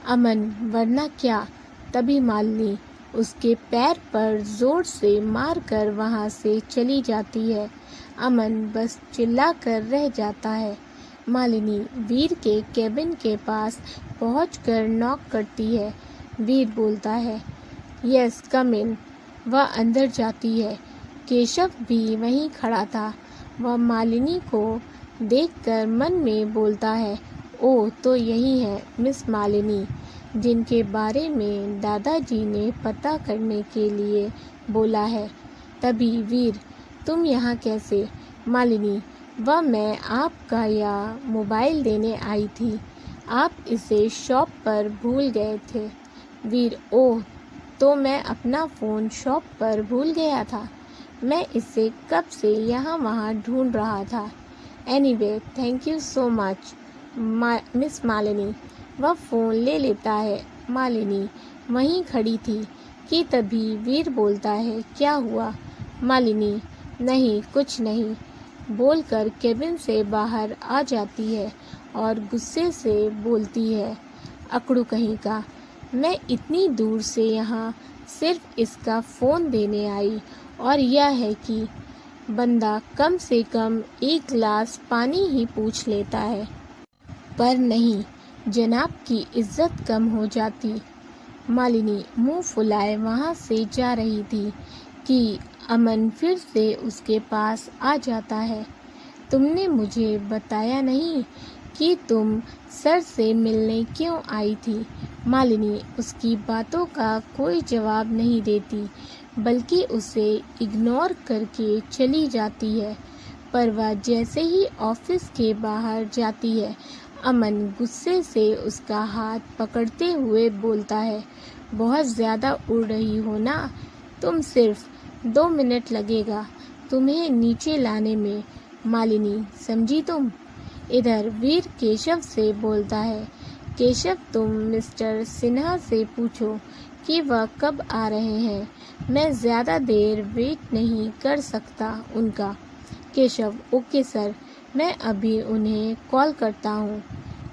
अमन, वरना क्या? तभी मालिनी उसके पैर पर जोर से मारकर वहाँ से चली जाती है। अमन बस चिल्लाकर रह जाता है। मालिनी वीर के केबिन के पास पहुंचकर नॉक करती है। वीर बोलता है, यस कम इन। वह अंदर जाती है। केशव भी वहीं खड़ा था। वह मालिनी को देखकर मन में बोलता है, ओह तो यही है मिस मालिनी, जिनके बारे में दादाजी ने पता करने के लिए बोला है। तभी वीर, तुम यहाँ कैसे? मालिनी, वह मैं आपका यह मोबाइल देने आई थी, आप इसे शॉप पर भूल गए थे। वीर, ओह तो मैं अपना फ़ोन शॉप पर भूल गया था, मैं इसे कब से यहाँ वहाँ ढूंढ रहा था। Anyway thank you so much miss Malini. वह फ़ोन ले लेता है। मालिनी वहीं खड़ी थी कि तभी वीर बोलता है, क्या हुआ? मालिनी, नहीं कुछ नहीं बोलकर केबिन से बाहर आ जाती है और गुस्से से बोलती है, अकड़ू कहीं का, मैं इतनी दूर से यहाँ सिर्फ इसका फ़ोन देने आई, और यह है कि बंदा कम से कम एक गिलास पानी ही पूछ लेता है, पर नहीं, जनाब की इज्जत कम हो जाती। मालिनी मुंह फुलाए वहाँ से जा रही थी कि अमन फिर से उसके पास आ जाता है। तुमने मुझे बताया नहीं कि तुम सर से मिलने क्यों आई थी? मालिनी उसकी बातों का कोई जवाब नहीं देती, बल्कि उसे इग्नोर करके चली जाती है। पर वह जैसे ही ऑफिस के बाहर जाती है, अमन गुस्से से उसका हाथ पकड़ते हुए बोलता है, बहुत ज़्यादा उड़ रही हो ना, तुम सिर्फ 2 मिनट लगेगा तुम्हें नीचे लाने में, मालिनी समझी तुम? इधर वीर केशव से बोलता है, केशव तुम मिस्टर सिन्हा से पूछो कि वह कब आ रहे हैं, मैं ज़्यादा देर वेट नहीं कर सकता उनका। केशव, ओके सर, मैं अभी उन्हें कॉल करता हूँ।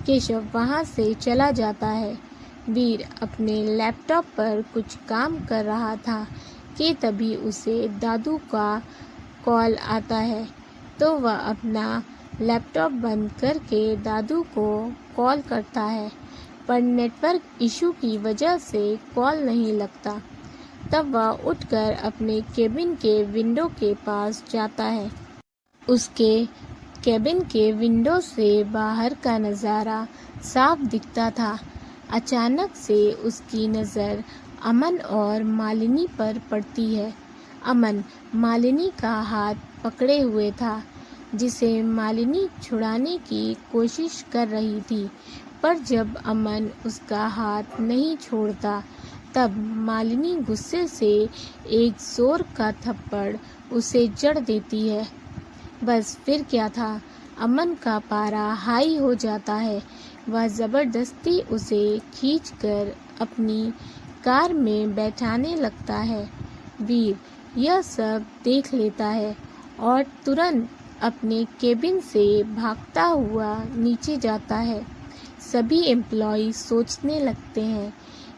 केशव वहाँ से चला जाता है। वीर अपने लैपटॉप पर कुछ काम कर रहा था कि तभी उसे दादू का कॉल आता है, तो वह अपना लैपटॉप बंद करके दादू को कॉल करता है, पर नेटवर्क इशू की वजह से कॉल नहीं लगता। तब वह उठकर अपने केबिन के विंडो के पास जाता है। उसके केबिन के विंडो से बाहर का नज़ारा साफ दिखता था। अचानक से उसकी नज़र अमन और मालिनी पर पड़ती है। अमन मालिनी का हाथ पकड़े हुए था, जिसे मालिनी छुड़ाने की कोशिश कर रही थी, पर जब अमन उसका हाथ नहीं छोड़ता, तब मालिनी गुस्से से एक जोर का थप्पड़ उसे जड़ देती है। बस फिर क्या था, अमन का पारा हाई हो जाता है। वह ज़बरदस्ती उसे खींचकर अपनी कार में बैठाने लगता है। वीर यह सब देख लेता है और तुरंत अपने केबिन से भागता हुआ नीचे जाता है। सभी एम्प्लॉय सोचने लगते हैं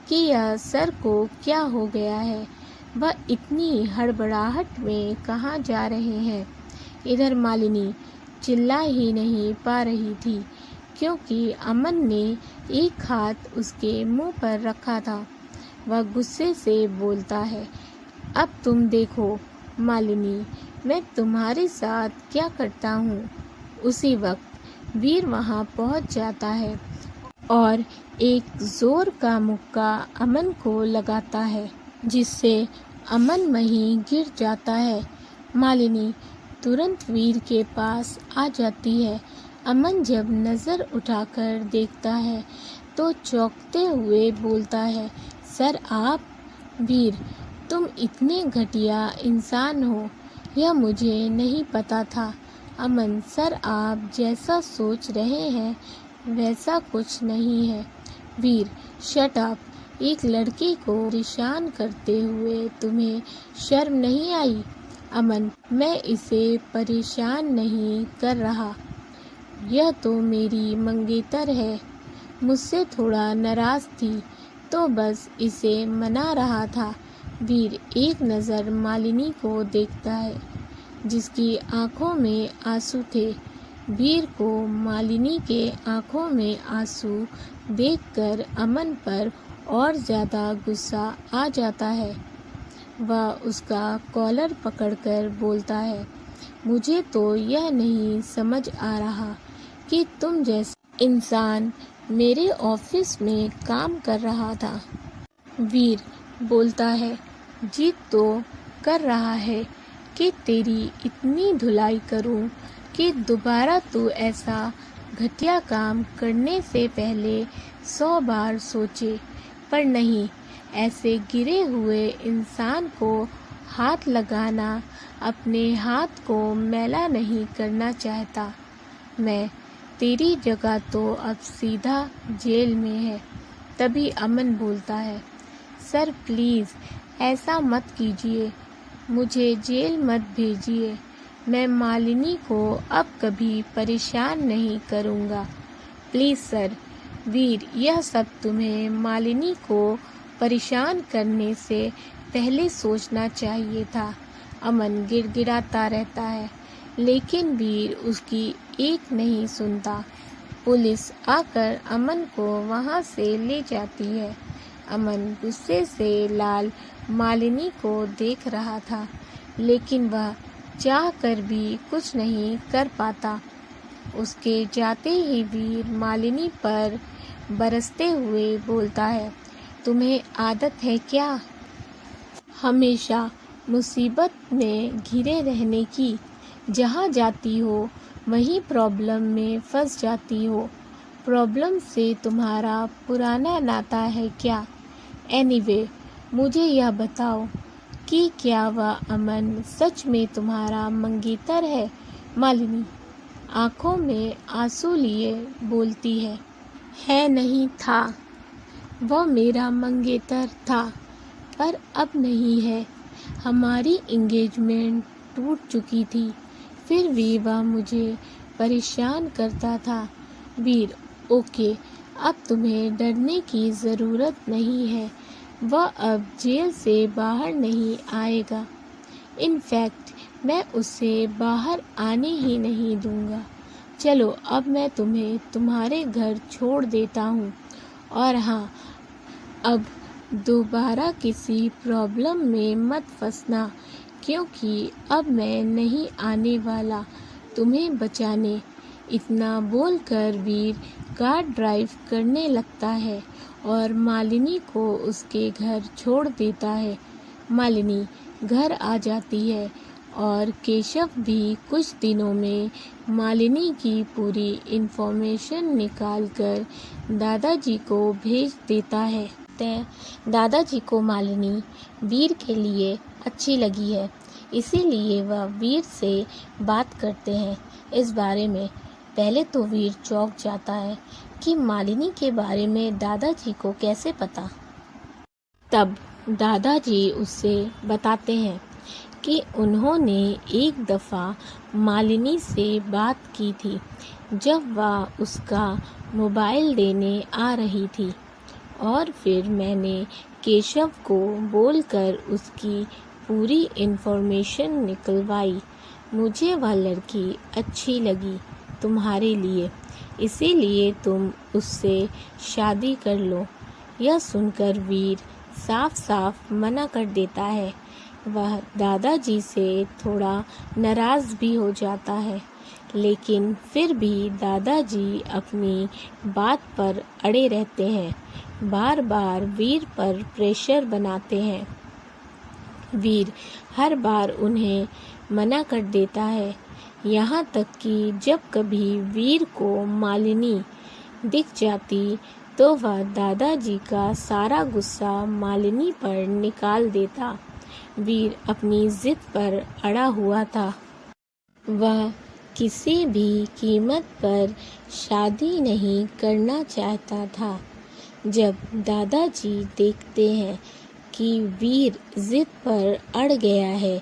कि यह सर को क्या हो गया है, वह इतनी हड़बड़ाहट में कहाँ जा रहे हैं। इधर मालिनी चिल्ला ही नहीं पा रही थी, क्योंकि अमन ने एक हाथ उसके मुंह पर रखा था। वह गुस्से से बोलता है, अब तुम देखो मालिनी, मैं तुम्हारे साथ क्या करता हूँ। उसी वक्त वीर वहाँ पहुँच जाता है और एक जोर का मुक्का अमन को लगाता है, जिससे अमन वहीं गिर जाता है। मालिनी तुरंत वीर के पास आ जाती है। अमन जब नज़र उठाकर देखता है तो चौंकते हुए बोलता है, सर आप? वीर, तुम इतने घटिया इंसान हो, यह मुझे नहीं पता था। अमन सर, आप जैसा सोच रहे हैं वैसा कुछ नहीं है। वीर, शट अप। एक लड़की को परेशान करते हुए तुम्हें शर्म नहीं आई? अमन, मैं इसे परेशान नहीं कर रहा, यह तो मेरी मंगेतर है। मुझसे थोड़ा नाराज थी तो बस इसे मना रहा था। वीर एक नज़र मालिनी को देखता है जिसकी आंखों में आंसू थे। वीर को मालिनी के आंखों में आंसू देखकर अमन पर और ज़्यादा गुस्सा आ जाता है। वह उसका कॉलर पकड़कर बोलता है, मुझे तो यह नहीं समझ आ रहा कि तुम जैसा इंसान मेरे ऑफिस में काम कर रहा था। वीर बोलता है, जिद तो कर रहा है कि तेरी इतनी धुलाई करूं कि दोबारा तू ऐसा घटिया काम करने से पहले 100 बार सोचे, पर नहीं, ऐसे गिरे हुए इंसान को हाथ लगाना अपने हाथ को मैला नहीं करना चाहता। मैं तेरी जगह तो अब सीधा जेल में है। तभी अमन बोलता है, सर प्लीज़ ऐसा मत कीजिए, मुझे जेल मत भेजिए। मैं मालिनी को अब कभी परेशान नहीं करूँगा, प्लीज़ सर। वीर, यह सब तुम्हें मालिनी को परेशान करने से पहले सोचना चाहिए था। अमन गिड़गिड़ाता रहता है, लेकिन वीर उसकी एक नहीं सुनता। पुलिस आकर अमन को वहाँ से ले जाती है। अमन गुस्से से लाल मालिनी को देख रहा था, लेकिन वह चाह कर भी कुछ नहीं कर पाता। उसके जाते ही वीर मालिनी पर बरसते हुए बोलता है, तुम्हें आदत है क्या हमेशा मुसीबत में घिरे रहने की? जहाँ जाती हो वहीं प्रॉब्लम में फंस जाती हो। प्रॉब्लम से तुम्हारा पुराना नाता है क्या? एनीवे, मुझे यह बताओ कि क्या वह अमन सच में तुम्हारा मंगेतर है? मालिनी आंखों में आंसू लिए बोलती है नहीं था। वह मेरा मंगेतर था, पर अब नहीं है। हमारी एंगेजमेंट टूट चुकी थी, फिर भी वह मुझे परेशान करता था। वीर, ओके, अब तुम्हें डरने की ज़रूरत नहीं है। वह अब जेल से बाहर नहीं आएगा। इनफैक्ट मैं उसे बाहर आने ही नहीं दूंगा। चलो, अब मैं तुम्हें तुम्हारे घर छोड़ देता हूँ। और हाँ, अब दोबारा किसी प्रॉब्लम में मत फंसना, क्योंकि अब मैं नहीं आने वाला तुम्हें बचाने। इतना बोलकर वीर कार ड्राइव करने लगता है और मालिनी को उसके घर छोड़ देता है। मालिनी घर आ जाती है और केशव भी कुछ दिनों में मालिनी की पूरी इन्फॉर्मेशन निकालकर दादाजी को भेज देता है। दादाजी को मालिनी वीर के लिए अच्छी लगी है, इसीलिए वह वीर से बात करते हैं इस बारे में। पहले तो वीर चौंक जाता है कि मालिनी के बारे में दादाजी को कैसे पता। तब दादाजी उससे बताते हैं कि उन्होंने एक दफ़ा मालिनी से बात की थी जब वह उसका मोबाइल देने आ रही थी, और फिर मैंने केशव को बोलकर उसकी पूरी इन्फॉर्मेशन निकलवाई। मुझे वह लड़की अच्छी लगी तुम्हारे लिए, इसीलिए तुम उससे शादी कर लो। यह सुनकर वीर साफ साफ मना कर देता है। वह दादाजी से थोड़ा नाराज़ भी हो जाता है, लेकिन फिर भी दादाजी अपनी बात पर अड़े रहते हैं, बार बार वीर पर प्रेशर बनाते हैं। वीर हर बार उन्हें मना कर देता है, यहाँ तक कि जब कभी वीर को मालिनी दिख जाती तो वह दादाजी का सारा गुस्सा मालिनी पर निकाल देता। वीर अपनी जिद पर अड़ा हुआ था। वह किसी भी कीमत पर शादी नहीं करना चाहता था। जब दादाजी देखते हैं कि वीर जिद पर अड़ गया है,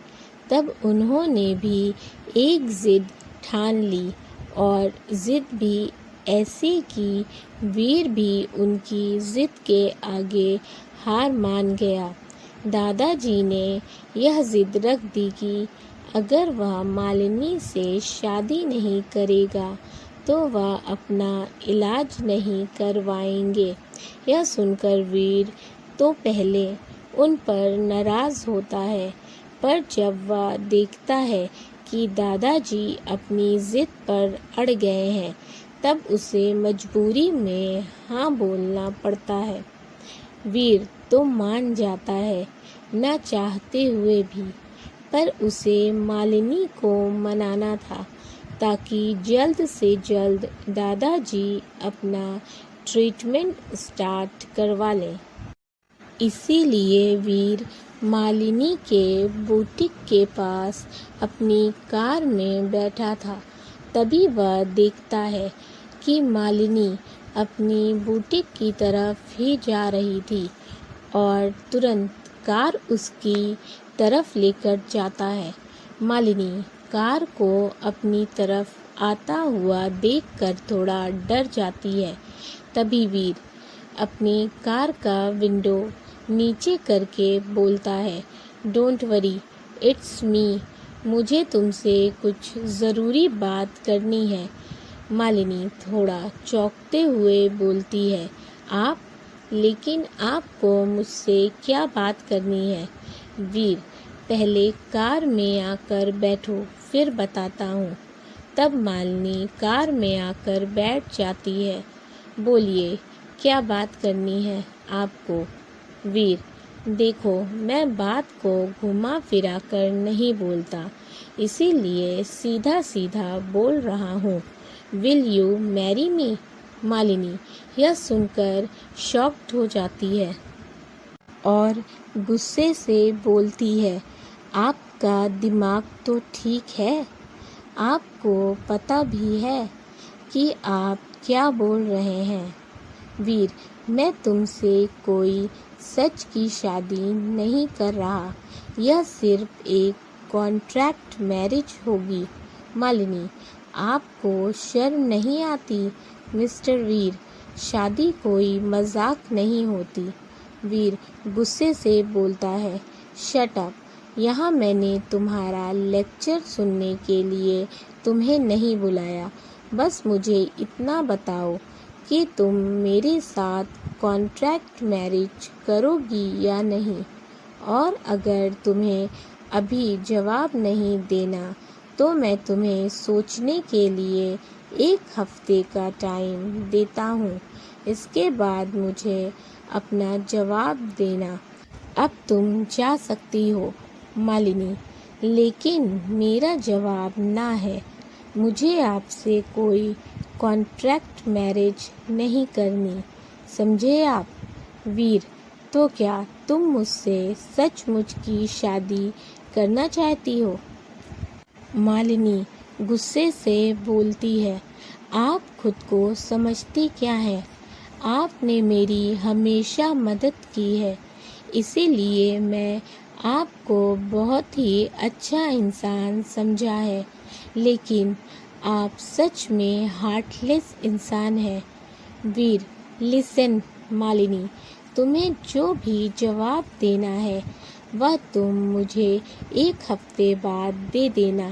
तब उन्होंने भी एक जिद ठान ली और जिद भी ऐसी कि वीर भी उनकी जिद के आगे हार मान गया। दादाजी ने यह जिद रख दी कि अगर वह मालिनी से शादी नहीं करेगा तो वह अपना इलाज नहीं करवाएंगे। यह सुनकर वीर तो पहले उन पर नाराज़ होता है, पर जब वह देखता है कि दादाजी अपनी जिद पर अड़ गए हैं, तब उसे मजबूरी में हाँ बोलना पड़ता है। वीर तो मान जाता है, न चाहते हुए भी, पर उसे मालिनी को मनाना था ताकि जल्द से जल्द दादाजी अपना ट्रीटमेंट स्टार्ट करवा लें। इसीलिए वीर मालिनी के बुटीक के पास अपनी कार में बैठा था। तभी वह देखता है कि मालिनी अपनी बुटीक की तरफ ही जा रही थी और तुरंत कार उसकी तरफ लेकर जाता है। मालिनी कार को अपनी तरफ आता हुआ देखकर थोड़ा डर जाती है। तभी वीर अपनी कार का विंडो नीचे करके बोलता है, डोंट वरी, इट्स मी, मुझे तुमसे कुछ ज़रूरी बात करनी है। मालिनी थोड़ा चौंकते हुए बोलती है, आप? लेकिन आपको मुझसे क्या बात करनी है? वीर, पहले कार में आकर बैठो, फिर बताता हूँ। तब मालिनी कार में आकर बैठ जाती है। बोलिए, क्या बात करनी है आपको? वीर, देखो, मैं बात को घुमा फिरा कर नहीं बोलता, इसीलिए सीधा सीधा बोल रहा हूँ। Will you marry me? Malini यह सुनकर शॉक्ड हो जाती है और गुस्से से बोलती है, आपका दिमाग तो ठीक है? आपको पता भी है कि आप क्या बोल रहे हैं? वीर, मैं तुमसे कोई सच की शादी नहीं कर रहा, यह सिर्फ एक कॉन्ट्रैक्ट मैरिज होगी। मालिनी, आपको शर्म नहीं आती? मिस्टर वीर, शादी कोई मजाक नहीं होती। वीर गुस्से से बोलता है, शट अप, यहाँ मैंने तुम्हारा लेक्चर सुनने के लिए तुम्हें नहीं बुलाया। बस मुझे इतना बताओ कि तुम मेरे साथ कॉन्ट्रैक्ट मैरिज करोगी या नहीं, और अगर तुम्हें अभी जवाब नहीं देना तो मैं तुम्हें सोचने के लिए 1 हफ्ते का टाइम देता हूँ। इसके बाद मुझे अपना जवाब देना। अब तुम जा सकती हो। मालिनी, लेकिन मेरा जवाब ना है, मुझे आपसे कोई कॉन्ट्रैक्ट मैरिज नहीं करनी, समझे आप? वीर, तो क्या तुम मुझसे सचमुच की शादी करना चाहती हो? मालिनी गुस्से से बोलती है, आप खुद को समझती क्या है? आपने मेरी हमेशा मदद की है, इसीलिए मैं आपको बहुत ही अच्छा इंसान समझा है, लेकिन आप सच में हार्टलेस इंसान हैं। वीर, लिसन मालिनी, तुम्हें जो भी जवाब देना है वह तुम मुझे 1 हफ्ते बाद दे देना।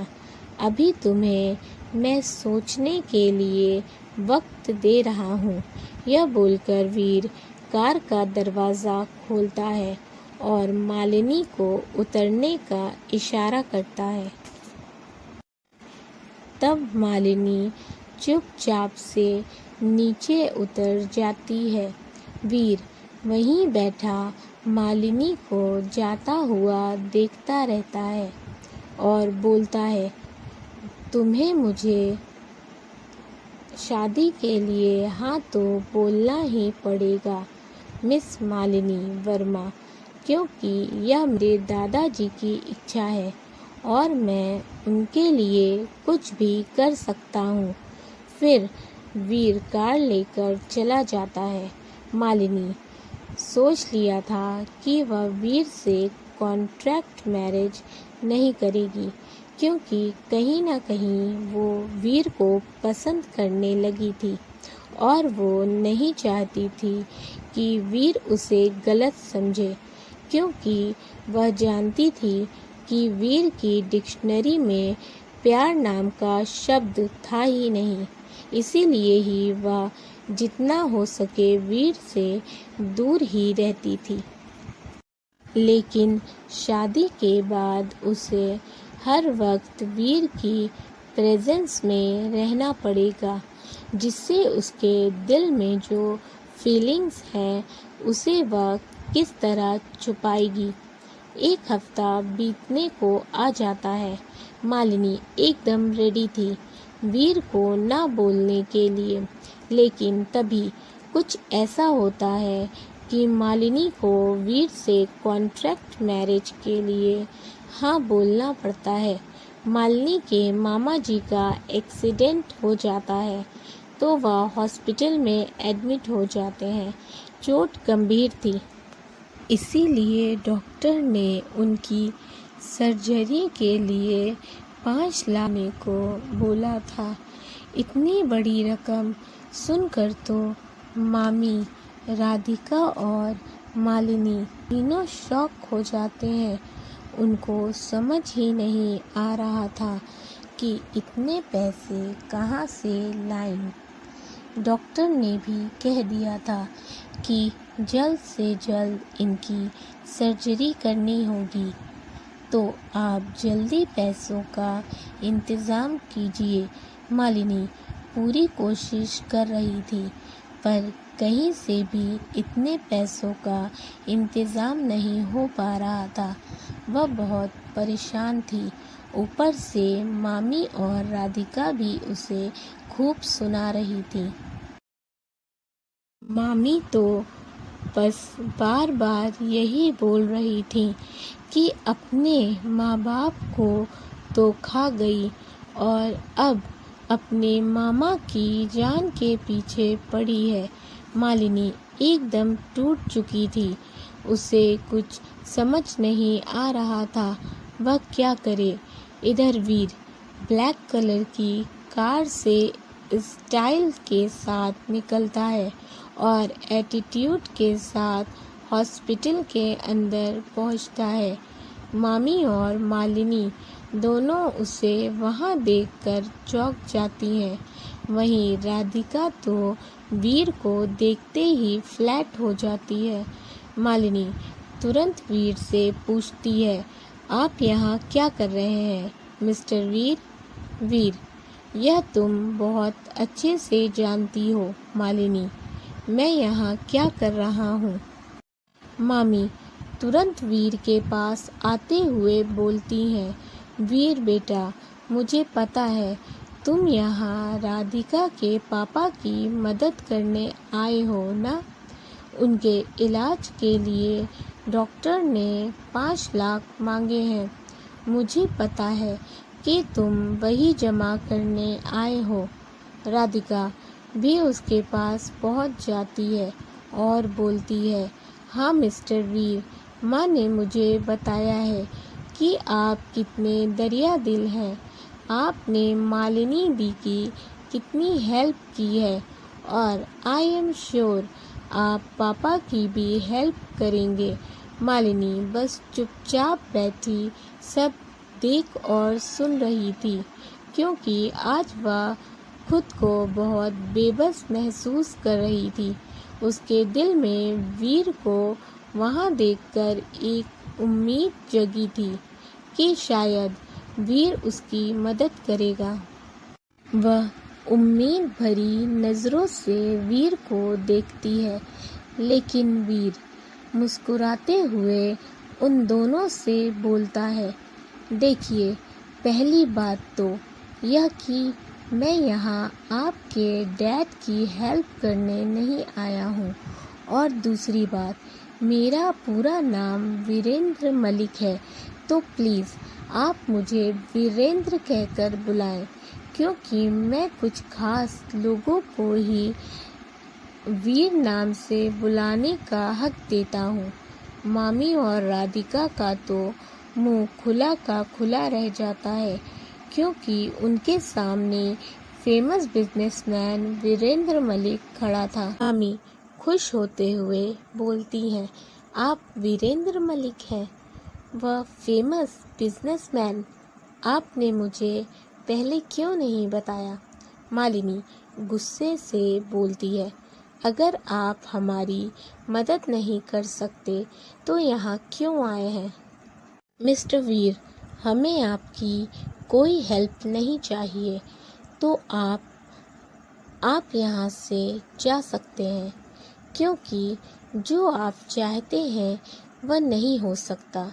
अभी तुम्हें मैं सोचने के लिए वक्त दे रहा हूँ। यह बोलकर वीर कार का दरवाज़ा खोलता है और मालिनी को उतरने का इशारा करता है। तब मालिनी चुपचाप से नीचे उतर जाती है। वीर वहीं बैठा मालिनी को जाता हुआ देखता रहता है और बोलता है, तुम्हें मुझे शादी के लिए हाँ तो बोलना ही पड़ेगा मिस मालिनी वर्मा, क्योंकि यह मेरे दादाजी की इच्छा है और मैं उनके लिए कुछ भी कर सकता हूँ। फिर वीर कार लेकर चला जाता है। मालिनी सोच लिया था कि वह वीर से कॉन्ट्रैक्ट मैरिज नहीं करेगी, क्योंकि कहीं ना कहीं वो वीर को पसंद करने लगी थी और वो नहीं चाहती थी कि वीर उसे गलत समझे, क्योंकि वह जानती थी कि वीर की डिक्शनरी में प्यार नाम का शब्द था ही नहीं। इसीलिए ही वह जितना हो सके वीर से दूर ही रहती थी। लेकिन शादी के बाद उसे हर वक्त वीर की प्रेजेंस में रहना पड़ेगा, जिससे उसके दिल में जो फीलिंग्स है उसे वह किस तरह छुपाएगी। एक हफ्ता बीतने को आ जाता है। मालिनी एकदम रेडी थी वीर को ना बोलने के लिए, लेकिन तभी कुछ ऐसा होता है कि मालिनी को वीर से कॉन्ट्रैक्ट मैरिज के लिए हाँ बोलना पड़ता है। मालिनी के मामा जी का एक्सीडेंट हो जाता है तो वह हॉस्पिटल में एडमिट हो जाते हैं। चोट गंभीर थी, इसीलिए डॉक्टर ने उनकी सर्जरी के लिए 5 लाख को बोला था। इतनी बड़ी रकम सुनकर तो मामी, राधिका और मालिनी तीनों शॉक हो जाते हैं। उनको समझ ही नहीं आ रहा था कि इतने पैसे कहाँ से लाएं। डॉक्टर ने भी कह दिया था कि जल्द से जल्द इनकी सर्जरी करनी होगी, तो आप जल्दी पैसों का इंतज़ाम कीजिए। मालिनी पूरी कोशिश कर रही थी, पर कहीं से भी इतने पैसों का इंतज़ाम नहीं हो पा रहा था। वह बहुत परेशान थी। ऊपर से मामी और राधिका भी उसे खूब सुना रही थी। मामी तो बस बार बार यही बोल रही थी कि अपने माँ बाप को तो खा गई और अब अपने मामा की जान के पीछे पड़ी है। मालिनी एकदम टूट चुकी थी। उसे कुछ समझ नहीं आ रहा था वह क्या करे। इधर वीर ब्लैक कलर की कार से स्टाइल के साथ निकलता है और एटीट्यूड के साथ हॉस्पिटल के अंदर पहुंचता है। मामी और मालिनी दोनों उसे वहां देखकर चौंक जाती हैं। वहीं राधिका तो वीर को देखते ही फ्लैट हो जाती है। मालिनी तुरंत वीर से पूछती है, आप यहाँ क्या कर रहे हैं मिस्टर वीर? वीर, यह तुम बहुत अच्छे से जानती हो मालिनी, मैं यहाँ क्या कर रहा हूँ। मामी तुरंत वीर के पास आते हुए बोलती हैं, वीर बेटा, मुझे पता है तुम यहाँ राधिका के पापा की मदद करने आए हो ना। उनके इलाज के लिए डॉक्टर ने 5 लाख मांगे हैं। मुझे पता है कि तुम वही जमा करने आए हो। राधिका भी उसके पास पहुंच जाती है और बोलती है, हाँ मिस्टर वीर, माँ ने मुझे बताया है कि आप कितने दरिया दिल हैं। आपने मालिनी दी की कितनी हेल्प की है और आई एम श्योर आप पापा की भी हेल्प करेंगे। मालिनी बस चुपचाप बैठी सब देख और सुन रही थी, क्योंकि आज वह खुद को बहुत बेबस महसूस कर रही थी। उसके दिल में वीर को वहां देखकर एक उम्मीद जगी थी कि शायद वीर उसकी मदद करेगा। वह उम्मीद भरी नज़रों से वीर को देखती है, लेकिन वीर मुस्कुराते हुए उन दोनों से बोलता है, देखिए, पहली बात तो यह कि मैं यहाँ आपके डैड की हेल्प करने नहीं आया हूँ, और दूसरी बात, मेरा पूरा नाम वीरेंद्र मलिक है, तो प्लीज़ आप मुझे वीरेंद्र कहकर बुलाएं, क्योंकि मैं कुछ खास लोगों को ही वीर नाम से बुलाने का हक देता हूँ। मामी और राधिका का तो मुंह खुला का खुला रह जाता है, क्योंकि उनके सामने फेमस बिजनेसमैन वीरेंद्र मलिक खड़ा था। मामी खुश होते हुए बोलती हैं, आप वीरेंद्र मलिक हैं, वह फेमस बिजनेसमैन। आपने मुझे पहले क्यों नहीं बताया? मालिनी गुस्से से बोलती है, अगर आप हमारी मदद नहीं कर सकते तो यहाँ क्यों आए हैं? मिस्टर वीर, हमें आपकी कोई हेल्प नहीं चाहिए, तो आप यहाँ से जा सकते हैं, क्योंकि जो आप चाहते हैं वह नहीं हो सकता।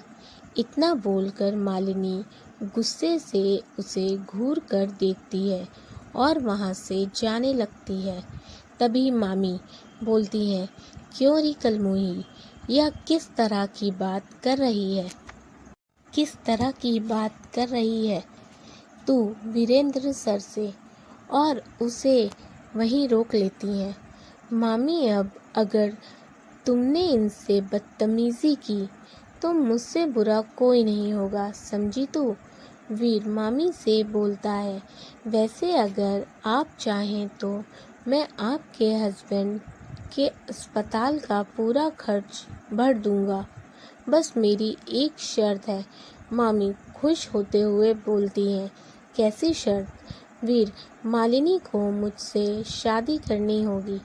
इतना बोलकर मालिनी गुस्से से उसे घूर कर देखती है और वहाँ से जाने लगती है। तभी मामी बोलती है, क्यों री कलमुही, यह किस तरह की बात कर रही है? किस तरह की बात कर रही है तू वीरेंद्र सर से? और उसे वहीं रोक लेती हैं। मामी, अब अगर तुमने इनसे बदतमीजी की तो मुझसे बुरा कोई नहीं होगा, समझी तू? वीर मामी से बोलता है, वैसे अगर आप चाहें तो मैं आपके हस्बैंड के अस्पताल का पूरा खर्च भर दूंगा, बस मेरी एक शर्त है। मामी खुश होते हुए बोलती हैं, कैसी शर्त? वीर, मालिनी को मुझसे शादी करनी होगी।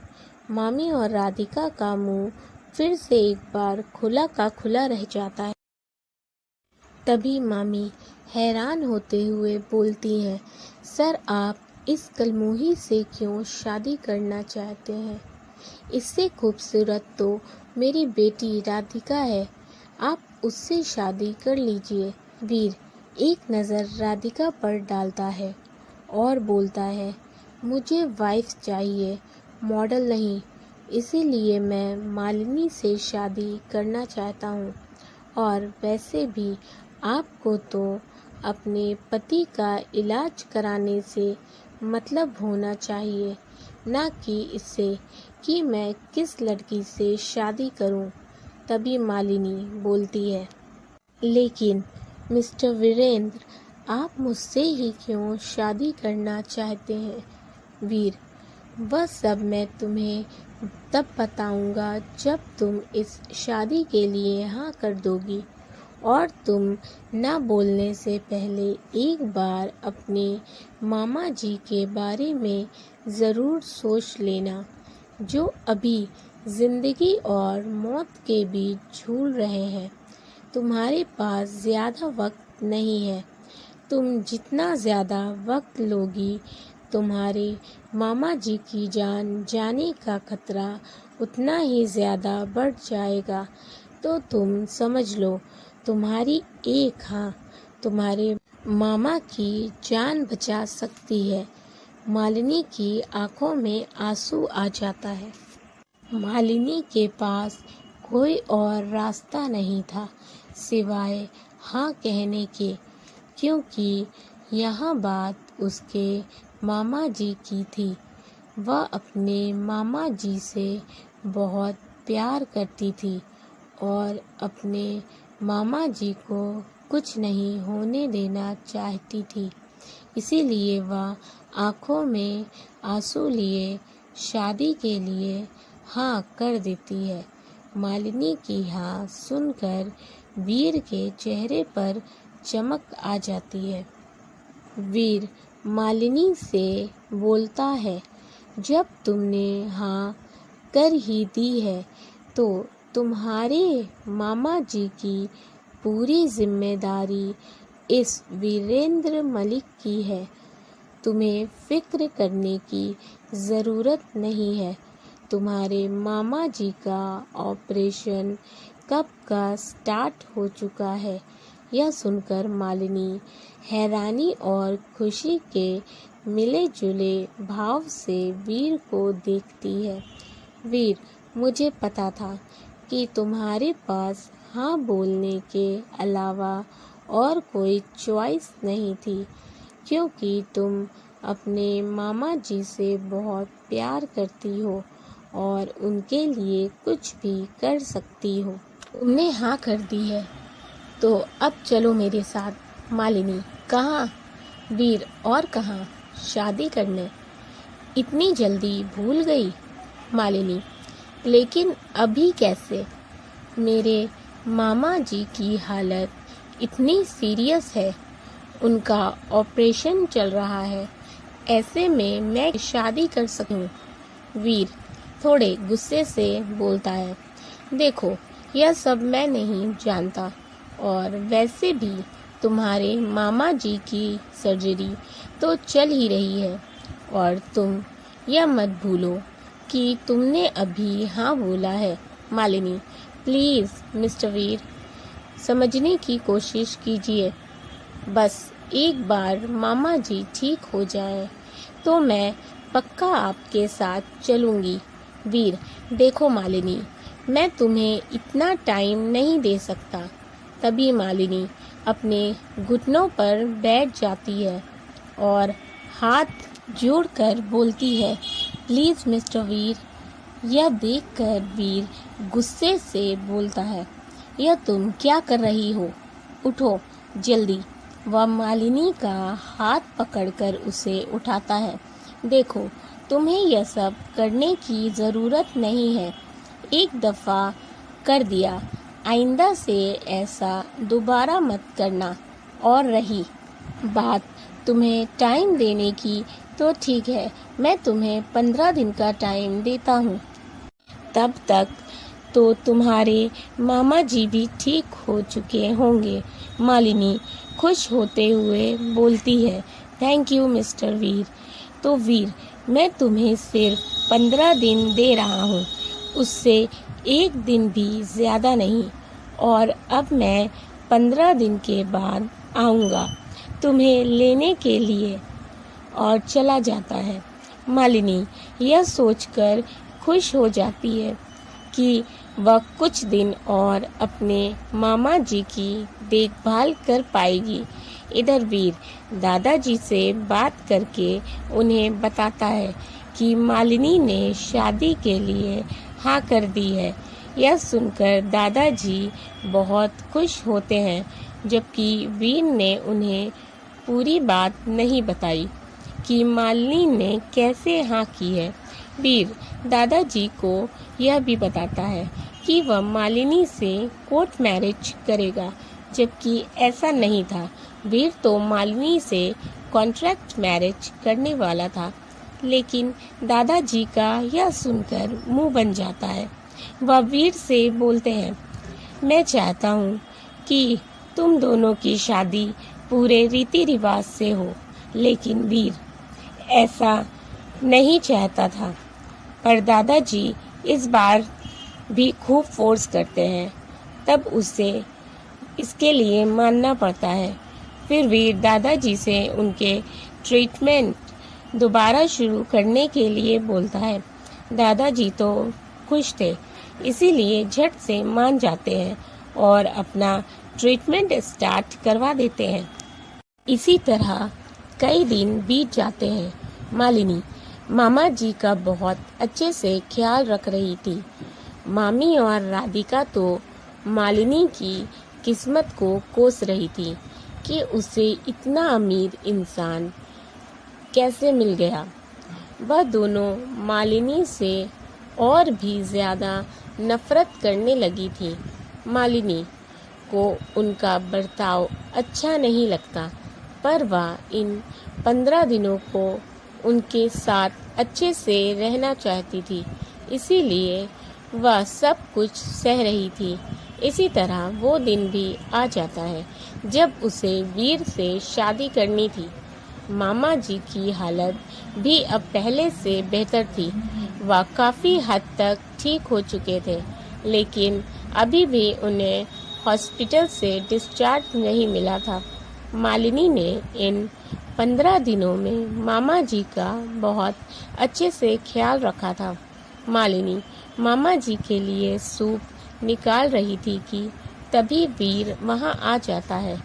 मामी और राधिका का मुंह फिर से एक बार खुला का खुला रह जाता है। तभी मामी हैरान होते हुए बोलती हैं, सर आप इस कलमुही से क्यों शादी करना चाहते हैं? इससे खूबसूरत तो मेरी बेटी राधिका है, आप उससे शादी कर लीजिए। वीर एक नज़र राधिका पर डालता है और बोलता है, मुझे वाइफ चाहिए, मॉडल नहीं, इसीलिए मैं मालिनी से शादी करना चाहता हूँ। और वैसे भी आपको तो अपने पति का इलाज कराने से मतलब होना चाहिए, ना कि इससे कि मैं किस लड़की से शादी करूं। तभी मालिनी बोलती है, लेकिन मिस्टर वीरेंद्र, आप मुझसे ही क्यों शादी करना चाहते हैं? वीर, वह सब मैं तुम्हें तब बताऊंगा जब तुम इस शादी के लिए हाँ कर दोगी। और तुम ना बोलने से पहले एक बार अपने मामा जी के बारे में ज़रूर सोच लेना, जो अभी ज़िंदगी और मौत के बीच झूल रहे हैं। तुम्हारे पास ज़्यादा वक्त नहीं है। तुम जितना ज़्यादा वक्त लोगी, तुम्हारे मामा जी की जान जाने का खतरा उतना ही ज़्यादा बढ़ जाएगा। तो तुम समझ लो, तुम्हारी एक हाँ तुम्हारे मामा की जान बचा सकती है। मालिनी की आंखों में आंसू आ जाता है। मालिनी के पास कोई और रास्ता नहीं था सिवाय हाँ कहने के, क्योंकि यहाँ बात उसके मामा जी की थी। वह अपने मामा जी से बहुत प्यार करती थी और अपने मामा जी को कुछ नहीं होने देना चाहती थी। इसीलिए वह आँखों में आंसू लिए शादी के लिए हाँ कर देती है। मालिनी की हाँ सुनकर वीर के चेहरे पर चमक आ जाती है। वीर मालिनी से बोलता है, जब तुमने हाँ कर ही दी है तो तुम्हारे मामा जी की पूरी जिम्मेदारी इस वीरेंद्र मलिक की है। तुम्हें फिक्र करने की ज़रूरत नहीं है। तुम्हारे मामा जी का ऑपरेशन कब का स्टार्ट हो चुका है। यह सुनकर मालिनी हैरानी और खुशी के मिले जुले भाव से वीर को देखती है। वीर, मुझे पता था कि तुम्हारे पास हाँ बोलने के अलावा और कोई चॉइस नहीं थी, क्योंकि तुम अपने मामा जी से बहुत प्यार करती हो और उनके लिए कुछ भी कर सकती हो। तुमने हाँ कर दी है, तो अब चलो मेरे साथ। मालिनी, कहाँ? वीर, और कहाँ? शादी करने? इतनी जल्दी भूल गई? मालिनी, लेकिन अभी कैसे? मेरे मामा जी की हालत इतनी सीरियस है, उनका ऑपरेशन चल रहा है, ऐसे में मैं शादी कर सकूं? वीर थोड़े गुस्से से बोलता है, देखो, यह सब मैं नहीं जानता, और वैसे भी तुम्हारे मामा जी की सर्जरी तो चल ही रही है, और तुम यह मत भूलो कि तुमने अभी हाँ बोला है। मालिनी, प्लीज़ मिस्टर वीर, समझने की कोशिश कीजिए। बस एक बार मामा जी ठीक हो जाए तो मैं पक्का आपके साथ चलूँगी। वीर, देखो मालिनी, मैं तुम्हें इतना टाइम नहीं दे सकता। तभी मालिनी अपने घुटनों पर बैठ जाती है और हाथ जोड़कर बोलती है, प्लीज़ मिस्टर वीर। यह देखकर वीर गुस्से से बोलता है, यह तुम क्या कर रही हो? उठो जल्दी। वह मालिनी का हाथ पकड़कर उसे उठाता है। देखो, तुम्हें यह सब करने की ज़रूरत नहीं है, एक दफ़ा कर दिया, आइंदा से ऐसा दोबारा मत करना। और रही बात तुम्हें टाइम देने की, तो ठीक है, मैं तुम्हें 15 दिन का टाइम देता हूँ। तब तक तो तुम्हारे मामा जी भी ठीक हो चुके होंगे। मालिनी खुश होते हुए बोलती है, थैंक यू मिस्टर वीर। तो वीर, मैं तुम्हें सिर्फ 15 दिन दे रहा हूँ, उससे एक दिन भी ज़्यादा नहीं, और अब मैं 15 दिन के बाद आऊँगा तुम्हें लेने के लिए। और चला जाता है। मालिनी यह सोचकर खुश हो जाती है कि वह कुछ दिन और अपने मामा जी की देखभाल कर पाएगी। इधर वीर दादाजी से बात करके उन्हें बताता है कि मालिनी ने शादी के लिए हाँ कर दी है। यह सुनकर दादाजी बहुत खुश होते हैं, जबकि वीर ने उन्हें पूरी बात नहीं बताई कि मालिनी ने कैसे हाँ की है। वीर दादाजी को यह भी बताता है कि वह मालिनी से कोर्ट मैरिज करेगा, जबकि ऐसा नहीं था। वीर तो मालिनी से कॉन्ट्रैक्ट मैरिज करने वाला था, लेकिन दादाजी का यह सुनकर मुंह बन जाता है। वह वीर से बोलते हैं, मैं चाहता हूँ कि तुम दोनों की शादी पूरे रीति रिवाज से हो, लेकिन वीर ऐसा नहीं चाहता था, पर दादाजी इस बार भी खूब फोर्स करते हैं, तब उसे इसके लिए मानना पड़ता है। फिर वीर दादाजी से उनके ट्रीटमेंट दोबारा शुरू करने के लिए बोलता है। दादाजी तो खुश थे, इसीलिए झट से मान जाते हैं और अपना ट्रीटमेंट स्टार्ट करवा देते हैं। इसी तरह कई दिन बीत जाते हैं। मालिनी मामा जी का बहुत अच्छे से ख्याल रख रही थी। मामी और राधिका तो मालिनी की किस्मत को कोस रही थी कि उसे इतना अमीर इंसान कैसे मिल गया। वह दोनों मालिनी से और भी ज़्यादा नफरत करने लगी थी। मालिनी को उनका बर्ताव अच्छा नहीं लगता, पर वह इन 15 दिनों को उनके साथ अच्छे से रहना चाहती थी, इसीलिए वह सब कुछ सह रही थी। इसी तरह वो दिन भी आ जाता है जब उसे वीर से शादी करनी थी। मामा जी की हालत भी अब पहले से बेहतर थी। वह काफ़ी हद तक ठीक हो चुके थे, लेकिन अभी भी उन्हें हॉस्पिटल से डिस्चार्ज नहीं मिला था। मालिनी ने इन 15 दिनों में मामा जी का बहुत अच्छे से ख्याल रखा था। मालिनी मामा जी के लिए सूप निकाल रही थी कि तभी वीर वहां आ जाता है।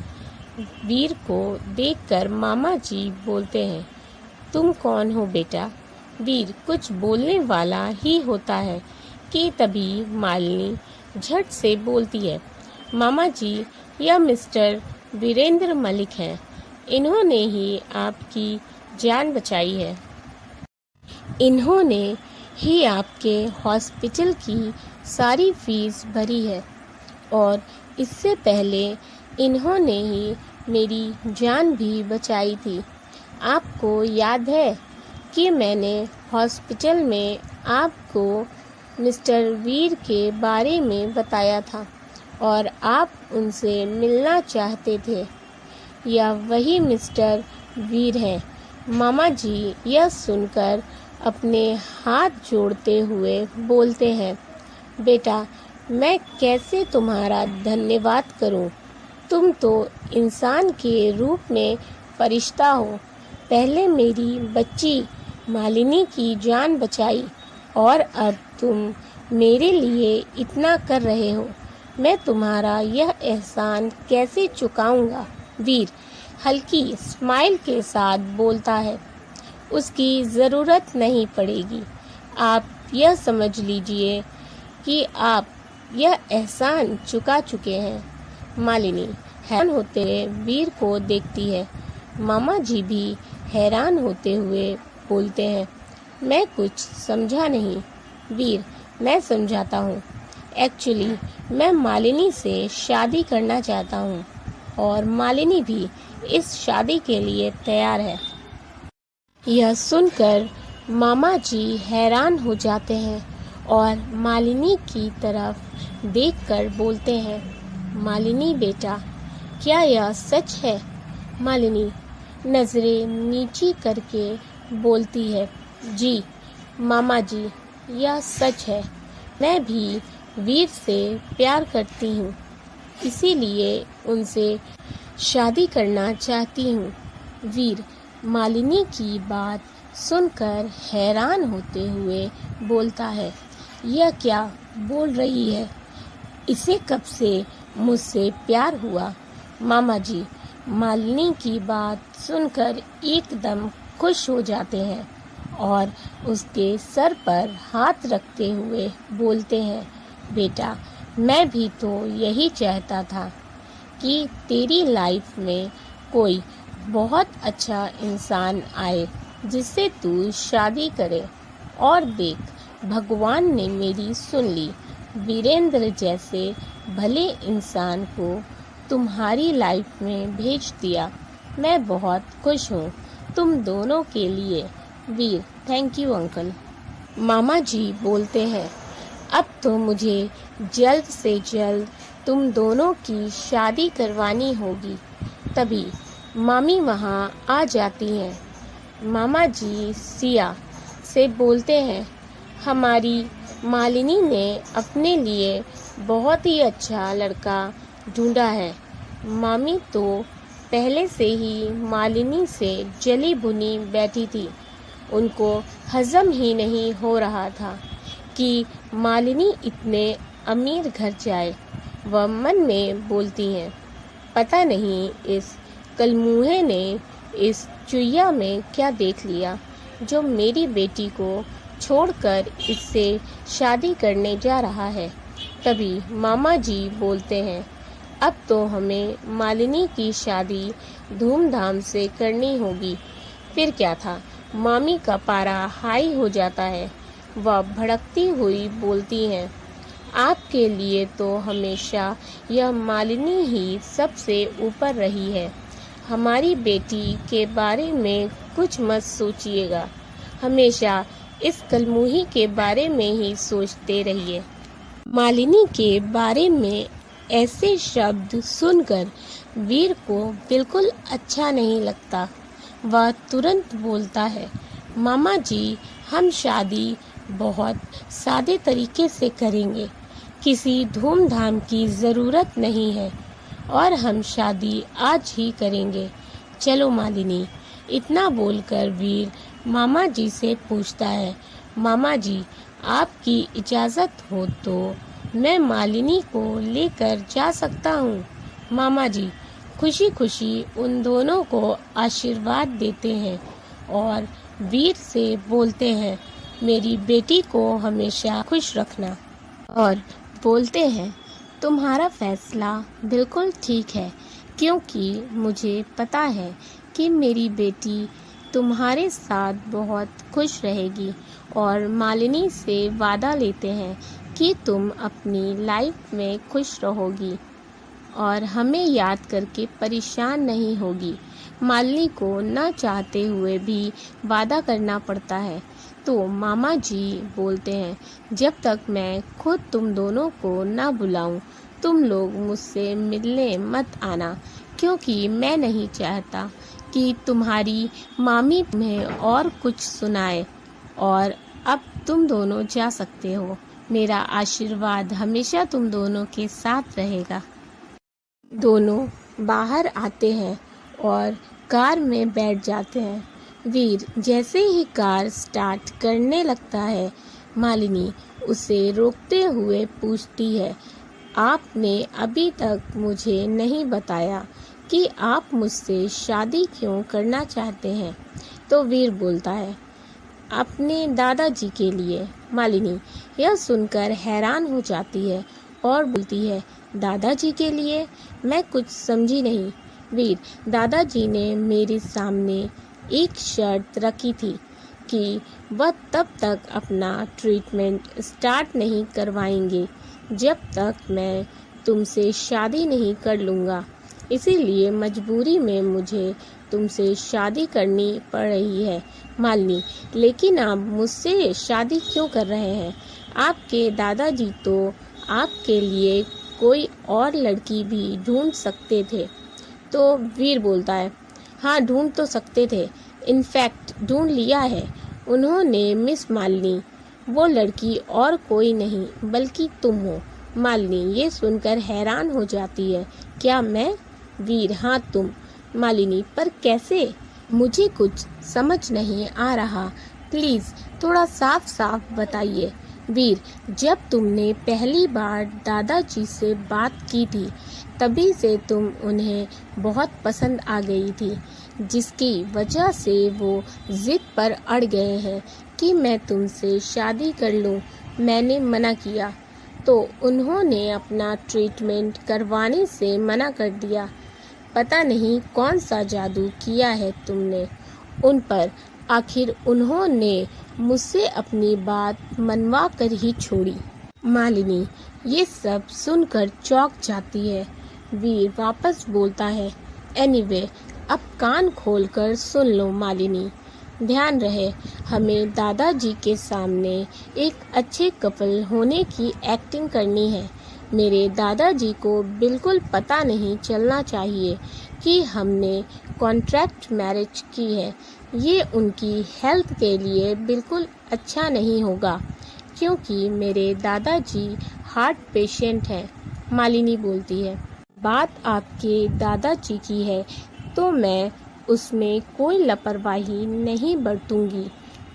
वीर को देखकर मामा जी बोलते हैं, तुम कौन हो बेटा? वीर कुछ बोलने वाला ही होता है कि तभी मालिनी झट से बोलती है, मामा जी, यह मिस्टर वीरेंद्र मलिक हैं। इन्होंने ही आपकी जान बचाई है। इन्होंने ही आपके हॉस्पिटल की सारी फीस भरी है और इससे पहले इन्होंने ही मेरी जान भी बचाई थी। आपको याद है कि मैंने हॉस्पिटल में आपको मिस्टर वीर के बारे में बताया था और आप उनसे मिलना चाहते थे। यह वही मिस्टर वीर हैं। मामा जी यह सुनकर अपने हाथ जोड़ते हुए बोलते हैं, बेटा, मैं कैसे तुम्हारा धन्यवाद करूं? तुम तो इंसान के रूप में फरिश्ता हो। पहले मेरी बच्ची मालिनी की जान बचाई और अब तुम मेरे लिए इतना कर रहे हो। मैं तुम्हारा यह एहसान कैसे चुकाऊंगा? वीर हल्की स्माइल के साथ बोलता है, उसकी ज़रूरत नहीं पड़ेगी। आप यह समझ लीजिए कि आप यह एहसान चुका चुके हैं। मालिनी हैरान होते हुए वीर को देखती है। मामा जी भी हैरान होते हुए बोलते हैं, मैं कुछ समझा नहीं। वीर, मैं समझाता हूँ। एक्चुअली मैं मालिनी से शादी करना चाहता हूँ और मालिनी भी इस शादी के लिए तैयार है। यह सुनकर मामा जी हैरान हो जाते हैं और मालिनी की तरफ देखकर बोलते हैं, मालिनी बेटा, क्या यह सच है? मालिनी नज़रें नीची करके बोलती है, जी मामा जी, यह सच है। मैं भी वीर से प्यार करती हूँ, इसीलिए उनसे शादी करना चाहती हूँ। वीर मालिनी की बात सुनकर हैरान होते हुए बोलता है, यह क्या बोल रही है? इसे कब से मुझसे प्यार हुआ? मामा जी मालिनी की बात सुनकर एकदम खुश हो जाते हैं और उसके सर पर हाथ रखते हुए बोलते हैं, बेटा, मैं भी तो यही चाहता था कि तेरी लाइफ में कोई बहुत अच्छा इंसान आए जिससे तू शादी करे। और देख, भगवान ने मेरी सुन ली। वीरेंद्र जैसे भले इंसान को तुम्हारी लाइफ में भेज दिया। मैं बहुत खुश हूँ तुम दोनों के लिए। वीर, थैंक यू अंकल। मामा जी बोलते हैं, अब तो मुझे जल्द से जल्द तुम दोनों की शादी करवानी होगी। तभी मामी वहाँ आ जाती हैं। मामा जी सिया से बोलते हैं, हमारी मालिनी ने अपने लिए बहुत ही अच्छा लड़का ढूंढा है। मामी तो पहले से ही मालिनी से जली भुनी बैठी थी। उनको हजम ही नहीं हो रहा था कि मालिनी इतने अमीर घर जाए। वह मन में बोलती हैं, पता नहीं इस कलमुहे ने इस चुईया में क्या देख लिया जो मेरी बेटी को छोड़कर इससे शादी करने जा रहा है। तभी मामा जी बोलते हैं, अब तो हमें मालिनी की शादी धूमधाम से करनी होगी। फिर क्या था, मामी का पारा हाई हो जाता है। वह भड़कती हुई बोलती हैं, आपके लिए तो हमेशा यह मालिनी ही सबसे ऊपर रही है। हमारी बेटी के बारे में कुछ मत सोचिएगा, हमेशा इस कलमुही के बारे में ही सोचते रहिए। मालिनी के बारे में ऐसे शब्द सुनकर वीर को बिल्कुल अच्छा नहीं लगता। वह तुरंत बोलता है, मामा जी, हम शादी बहुत सादे तरीके से करेंगे, किसी धूमधाम की ज़रूरत नहीं है और हम शादी आज ही करेंगे। चलो मालिनी। इतना बोलकर वीर मामा जी से पूछता है, मामा जी, आपकी इजाज़त हो तो मैं मालिनी को लेकर जा सकता हूँ? मामा जी, खुशी खुशी उन दोनों को आशीर्वाद देते हैं और वीर से बोलते हैं, मेरी बेटी को हमेशा खुश रखना। और बोलते हैं, तुम्हारा फैसला बिल्कुल ठीक है, क्योंकि मुझे पता है कि मेरी बेटी तुम्हारे साथ बहुत खुश रहेगी। और मालिनी से वादा लेते हैं कि तुम अपनी लाइफ में खुश रहोगी और हमें याद करके परेशान नहीं होगी। मालिनी को न चाहते हुए भी वादा करना पड़ता है। तो मामा जी बोलते हैं, जब तक मैं खुद तुम दोनों को न बुलाऊं, तुम लोग मुझसे मिलने मत आना, क्योंकि मैं नहीं चाहता कि तुम्हारी मामी तुम्हें और कुछ सुनाए। और अब तुम दोनों जा सकते हो। मेरा आशीर्वाद हमेशा तुम दोनों के साथ रहेगा। दोनों बाहर आते हैं और कार में बैठ जाते हैं। वीर जैसे ही कार स्टार्ट करने लगता है, मालिनी उसे रोकते हुए पूछती है, आपने अभी तक मुझे नहीं बताया कि आप मुझसे शादी क्यों करना चाहते हैं। तो वीर बोलता है, अपने दादाजी के लिए। मालिनी यह सुनकर हैरान हो जाती है और बोलती है, दादाजी के लिए? मैं कुछ समझी नहीं। वीर, दादाजी ने मेरे सामने एक शर्त रखी थी कि वह तब तक अपना ट्रीटमेंट स्टार्ट नहीं करवाएंगे जब तक मैं तुमसे शादी नहीं कर लूँगा। इसीलिए मजबूरी में मुझे तुमसे शादी करनी पड़ रही है। मालिनी, लेकिन आप मुझसे शादी क्यों कर रहे हैं? आपके दादाजी तो आपके लिए कोई और लड़की भी ढूंढ सकते थे। तो वीर बोलता है, हाँ ढूंढ तो सकते थे, इनफैक्ट ढूंढ लिया है उन्होंने मिस मालिनी। वो लड़की और कोई नहीं बल्कि तुम हो। मालिनी ये सुनकर हैरान हो जाती है, क्या मैं? वीर, हाँ तुम। मालिनी, पर कैसे? मुझे कुछ समझ नहीं आ रहा, प्लीज थोड़ा साफ साफ बताइए। वीर, जब तुमने पहली बार दादाजी से बात की थी, तभी से तुम उन्हें बहुत पसंद आ गई थी, जिसकी वजह से वो जिद पर अड़ गए हैं कि मैं तुमसे शादी कर लूं। मैंने मना किया तो उन्होंने अपना ट्रीटमेंट करवाने से मना कर दिया। पता नहीं कौन सा जादू किया है तुमने उन पर, आखिर उन्होंने मुझसे अपनी बात मनवा कर ही छोड़ी। मालिनी ये सब सुनकर चौंक जाती है। वीर वापस बोलता है, एनीवे, अब कान खोलकर सुन लो मालिनी। ध्यान रहे, हमें दादाजी के सामने एक अच्छे कपल होने की एक्टिंग करनी है। मेरे दादाजी को बिल्कुल पता नहीं चलना चाहिए कि हमने कॉन्ट्रैक्ट मैरिज की है। ये उनकी हेल्थ के लिए बिल्कुल अच्छा नहीं होगा, क्योंकि मेरे दादाजी हार्ट पेशेंट हैं। मालिनी बोलती है, बात आपके दादाजी की है तो मैं उसमें कोई लापरवाही नहीं बरतूंगी।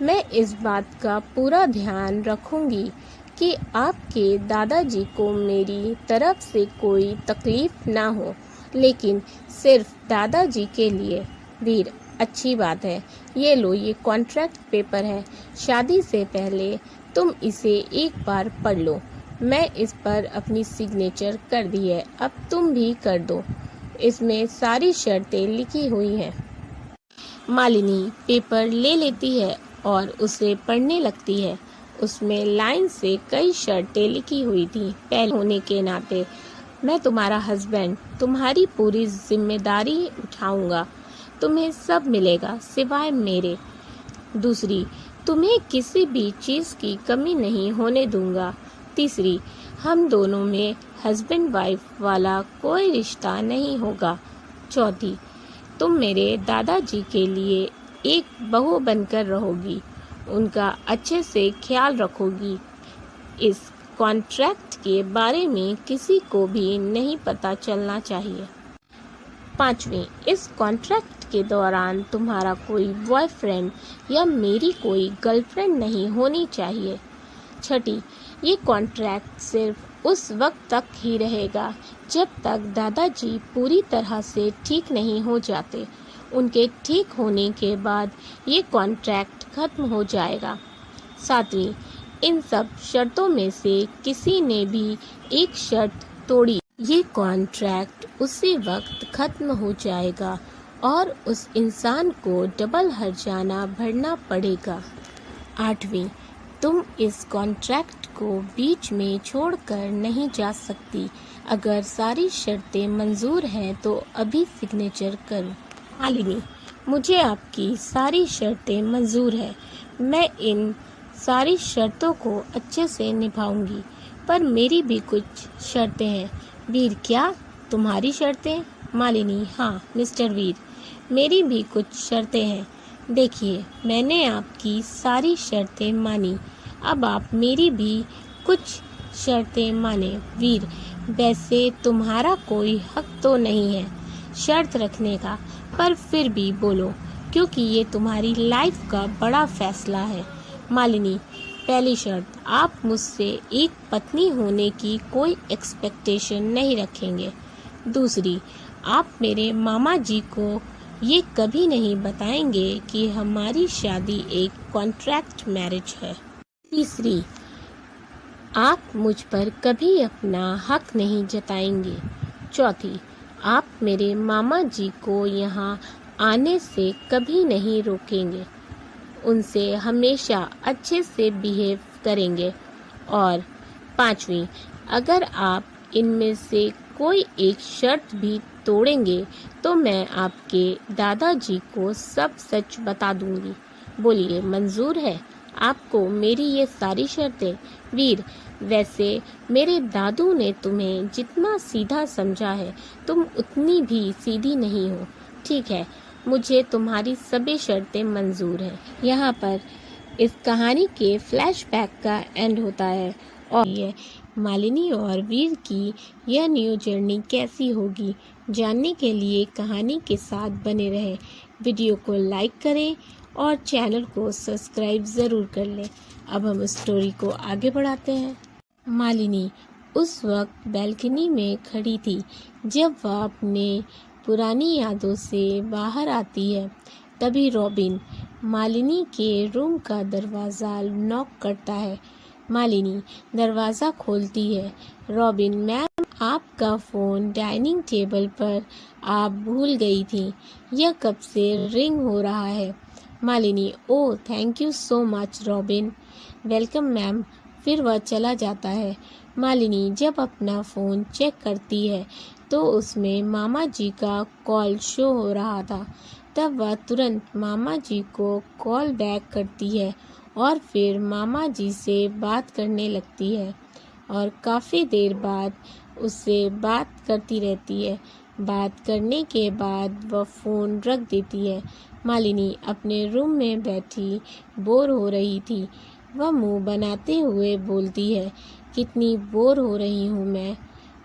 मैं इस बात का पूरा ध्यान रखूंगी कि आपके दादाजी को मेरी तरफ से कोई तकलीफ ना हो, लेकिन सिर्फ दादाजी के लिए। वीर, अच्छी बात है, ये लो, ये कॉन्ट्रैक्ट पेपर है। शादी से पहले तुम इसे एक बार पढ़ लो। मैं इस पर अपनी सिग्नेचर कर दी है, अब तुम भी कर दो। इसमें सारी शर्तें लिखी हुई हैं। मालिनी पेपर ले लेती है और उसे पढ़ने लगती है। उसमें लाइन से कई शर्तें लिखी हुई थी। पहले होने के नाते मैं तुम्हारा हस्बैंड, तुम्हारी पूरी जिम्मेदारी उठाऊंगा, तुम्हें सब मिलेगा सिवाय मेरे। दूसरी, तुम्हें किसी भी चीज़ की कमी नहीं होने दूंगा। तीसरी, हम दोनों में हस्बैंड वाइफ वाला कोई रिश्ता नहीं होगा। चौथी, तुम मेरे दादाजी के लिए एक बहू बनकर रहोगी, उनका अच्छे से ख्याल रखोगी। इस कॉन्ट्रैक्ट के बारे में किसी को भी नहीं पता चलना चाहिए। पांचवी, इस कॉन्ट्रैक्ट के दौरान तुम्हारा कोई बॉयफ्रेंड या मेरी कोई गर्लफ्रेंड नहीं होनी चाहिए। छठी, ये कॉन्ट्रैक्ट सिर्फ उस वक्त तक ही रहेगा जब तक दादाजी पूरी तरह से ठीक नहीं हो जाते। उनके ठीक होने के बाद ये कॉन्ट्रैक्ट खत्म हो जाएगा। 7वीं, इन सब शर्तों में से किसी ने भी एक शर्त तोड़ी, ये कॉन्ट्रैक्ट उसी वक्त खत्म हो जाएगा और उस इंसान को डबल हर्जाना भरना पड़ेगा। 8वीं, तुम इस कॉन्ट्रैक्ट को बीच में छोड़कर नहीं जा सकती। अगर सारी शर्तें मंजूर हैं तो अभी सिग्नेचर करो। मालिनी, मुझे आपकी सारी शर्तें मंजूर है। मैं इन सारी शर्तों को अच्छे से निभाऊंगी, पर मेरी भी कुछ शर्तें हैं। वीर, क्या तुम्हारी शर्तें? मालिनी, हाँ मिस्टर वीर, मेरी भी कुछ शर्तें हैं। देखिए, मैंने आपकी सारी शर्तें मानी, अब आप मेरी भी कुछ शर्तें माने। वीर, वैसे तुम्हारा कोई हक तो नहीं है शर्त रखने का, पर फिर भी बोलो, क्योंकि ये तुम्हारी लाइफ का बड़ा फैसला है। मालिनी, पहली शर्त, आप मुझसे एक पत्नी होने की कोई एक्सपेक्टेशन नहीं रखेंगे। दूसरी, आप मेरे मामा जी को ये कभी नहीं बताएंगे कि हमारी शादी एक कॉन्ट्रैक्ट मैरिज है। तीसरी, आप मुझ पर कभी अपना हक नहीं जताएंगे। चौथी, आप मेरे मामा जी को यहाँ आने से कभी नहीं रोकेंगे, उनसे हमेशा अच्छे से बिहेव करेंगे। और 5वीं, अगर आप इनमें से कोई एक शर्त भी तोड़ेंगे तो मैं आपके दादाजी को सब सच बता दूंगी। बोलिए, मंजूर है आपको मेरी ये सारी शर्तें? वीर, वैसे मेरे दादू ने तुम्हें जितना सीधा समझा है, तुम उतनी भी सीधी नहीं हो। ठीक है, मुझे तुम्हारी सभी शर्तें मंजूर हैं। यहाँ पर इस कहानी के फ्लैशबैक का एंड होता है और ये मालिनी और वीर की यह न्यू जर्नी कैसी होगी जानने के लिए कहानी के साथ बने रहें। वीडियो को लाइक करें और चैनल को सब्सक्राइब ज़रूर कर लें। अब हम स्टोरी को आगे बढ़ाते हैं। मालिनी उस वक्त बैल्कनी में खड़ी थी जब वह अपने पुरानी यादों से बाहर आती है। तभी रॉबिन मालिनी के रूम का दरवाज़ा नॉक करता है। मालिनी दरवाज़ा खोलती है। रॉबिन, मैम, आपका फ़ोन डाइनिंग टेबल पर आप भूल गई थी, यह कब से रिंग हो रहा है। Malini, oh thank you so much robin. Welcome ma'am. फिर वह चला जाता है। मालिनी जब अपना फ़ोन चेक करती है तो उसमें मामा जी का कॉल शो हो रहा था। तब वह तुरंत मामा जी को कॉल बैक करती है और फिर मामा जी से बात करने लगती है और काफ़ी देर बाद उससे बात करती रहती है। बात करने के बाद वह फ़ोन रख देती है। मालिनी अपने रूम में बैठी बोर हो रही थी। वह मुंह बनाते हुए बोलती है, कितनी बोर हो रही हूँ मैं।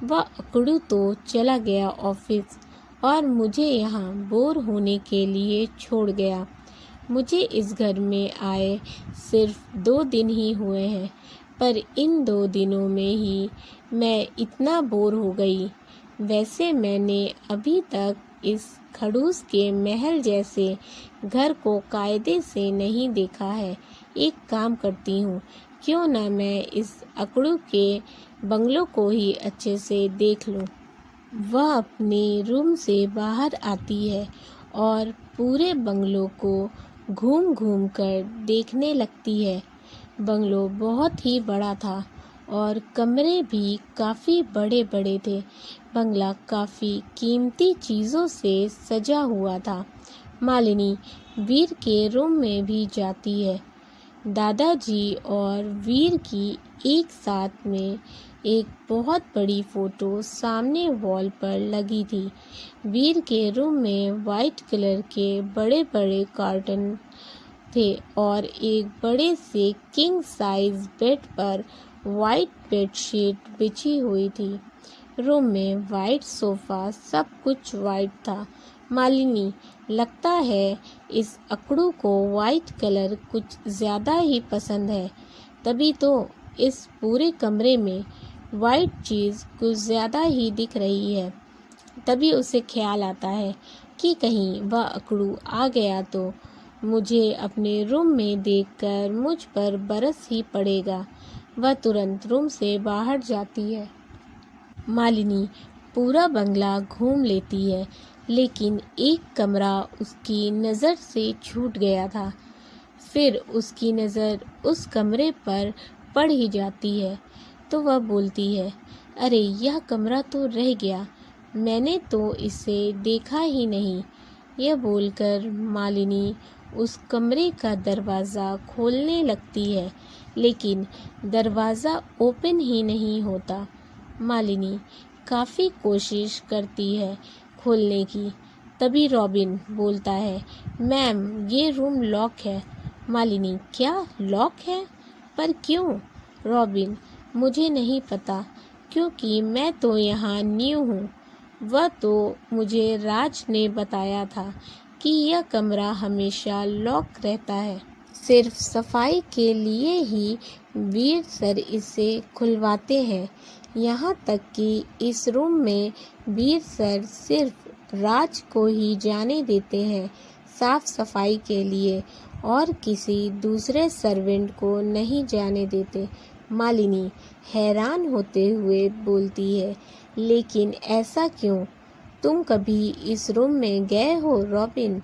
वह अकड़ू तो चला गया ऑफिस और मुझे यहाँ बोर होने के लिए छोड़ गया। मुझे इस घर में आए सिर्फ 2 दिन ही हुए हैं, पर इन 2 दिनों में ही मैं इतना बोर हो गई। वैसे मैंने अभी तक इस खड़ूस के महल जैसे घर को कायदे से नहीं देखा है। एक काम करती हूँ, क्यों ना मैं इस अकड़ू के बंगलों को ही अच्छे से देख लूँ। वह अपने रूम से बाहर आती है और पूरे बंगलों को घूम घूम कर देखने लगती है। बंगलो बहुत ही बड़ा था और कमरे भी काफ़ी बड़े बड़े थे। बंगला काफ़ी कीमती चीज़ों से सजा हुआ था। मालिनी वीर के रूम में भी जाती है। दादाजी और वीर की एक साथ में एक बहुत बड़ी फ़ोटो सामने वॉल पर लगी थी। वीर के रूम में वाइट कलर के बड़े बड़े कार्टन थे और एक बड़े से किंग साइज बेड पर वाइट बेडशीट बिछी हुई थी। रूम में वाइट सोफ़ा, सब कुछ वाइट था। मालिनी, लगता है इस अकड़ू को वाइट कलर कुछ ज़्यादा ही पसंद है, तभी तो इस पूरे कमरे में वाइट चीज़ कुछ ज़्यादा ही दिख रही है। तभी उसे ख्याल आता है कि कहीं वह अकड़ू आ गया तो मुझे अपने रूम में देखकर मुझ पर बरस ही पड़ेगा। वह तुरंत रूम से बाहर जाती है। मालिनी पूरा बंगला घूम लेती है, लेकिन एक कमरा उसकी नज़र से छूट गया था। फिर उसकी नज़र उस कमरे पर पड़ ही जाती है तो वह बोलती है, अरे यह कमरा तो रह गया, मैंने तो इसे देखा ही नहीं। यह बोलकर मालिनी उस कमरे का दरवाज़ा खोलने लगती है, लेकिन दरवाज़ा ओपन ही नहीं होता। मालिनी काफ़ी कोशिश करती है खोलने की। तभी रॉबिन बोलता है, मैम ये रूम लॉक है। मालिनी, क्या लॉक है? पर क्यों? रॉबिन, मुझे नहीं पता, क्योंकि मैं तो यहाँ न्यू हूँ। वह तो मुझे राज ने बताया था कि यह कमरा हमेशा लॉक रहता है। सिर्फ सफाई के लिए ही वीर सर इसे खुलवाते हैं। यहाँ तक कि इस रूम में वीर सर सिर्फ राज को ही जाने देते हैं साफ सफाई के लिए, और किसी दूसरे सर्वेंट को नहीं जाने देते। मालिनी हैरान होते हुए बोलती है, लेकिन ऐसा क्यों? तुम कभी इस रूम में गए हो रॉबिन?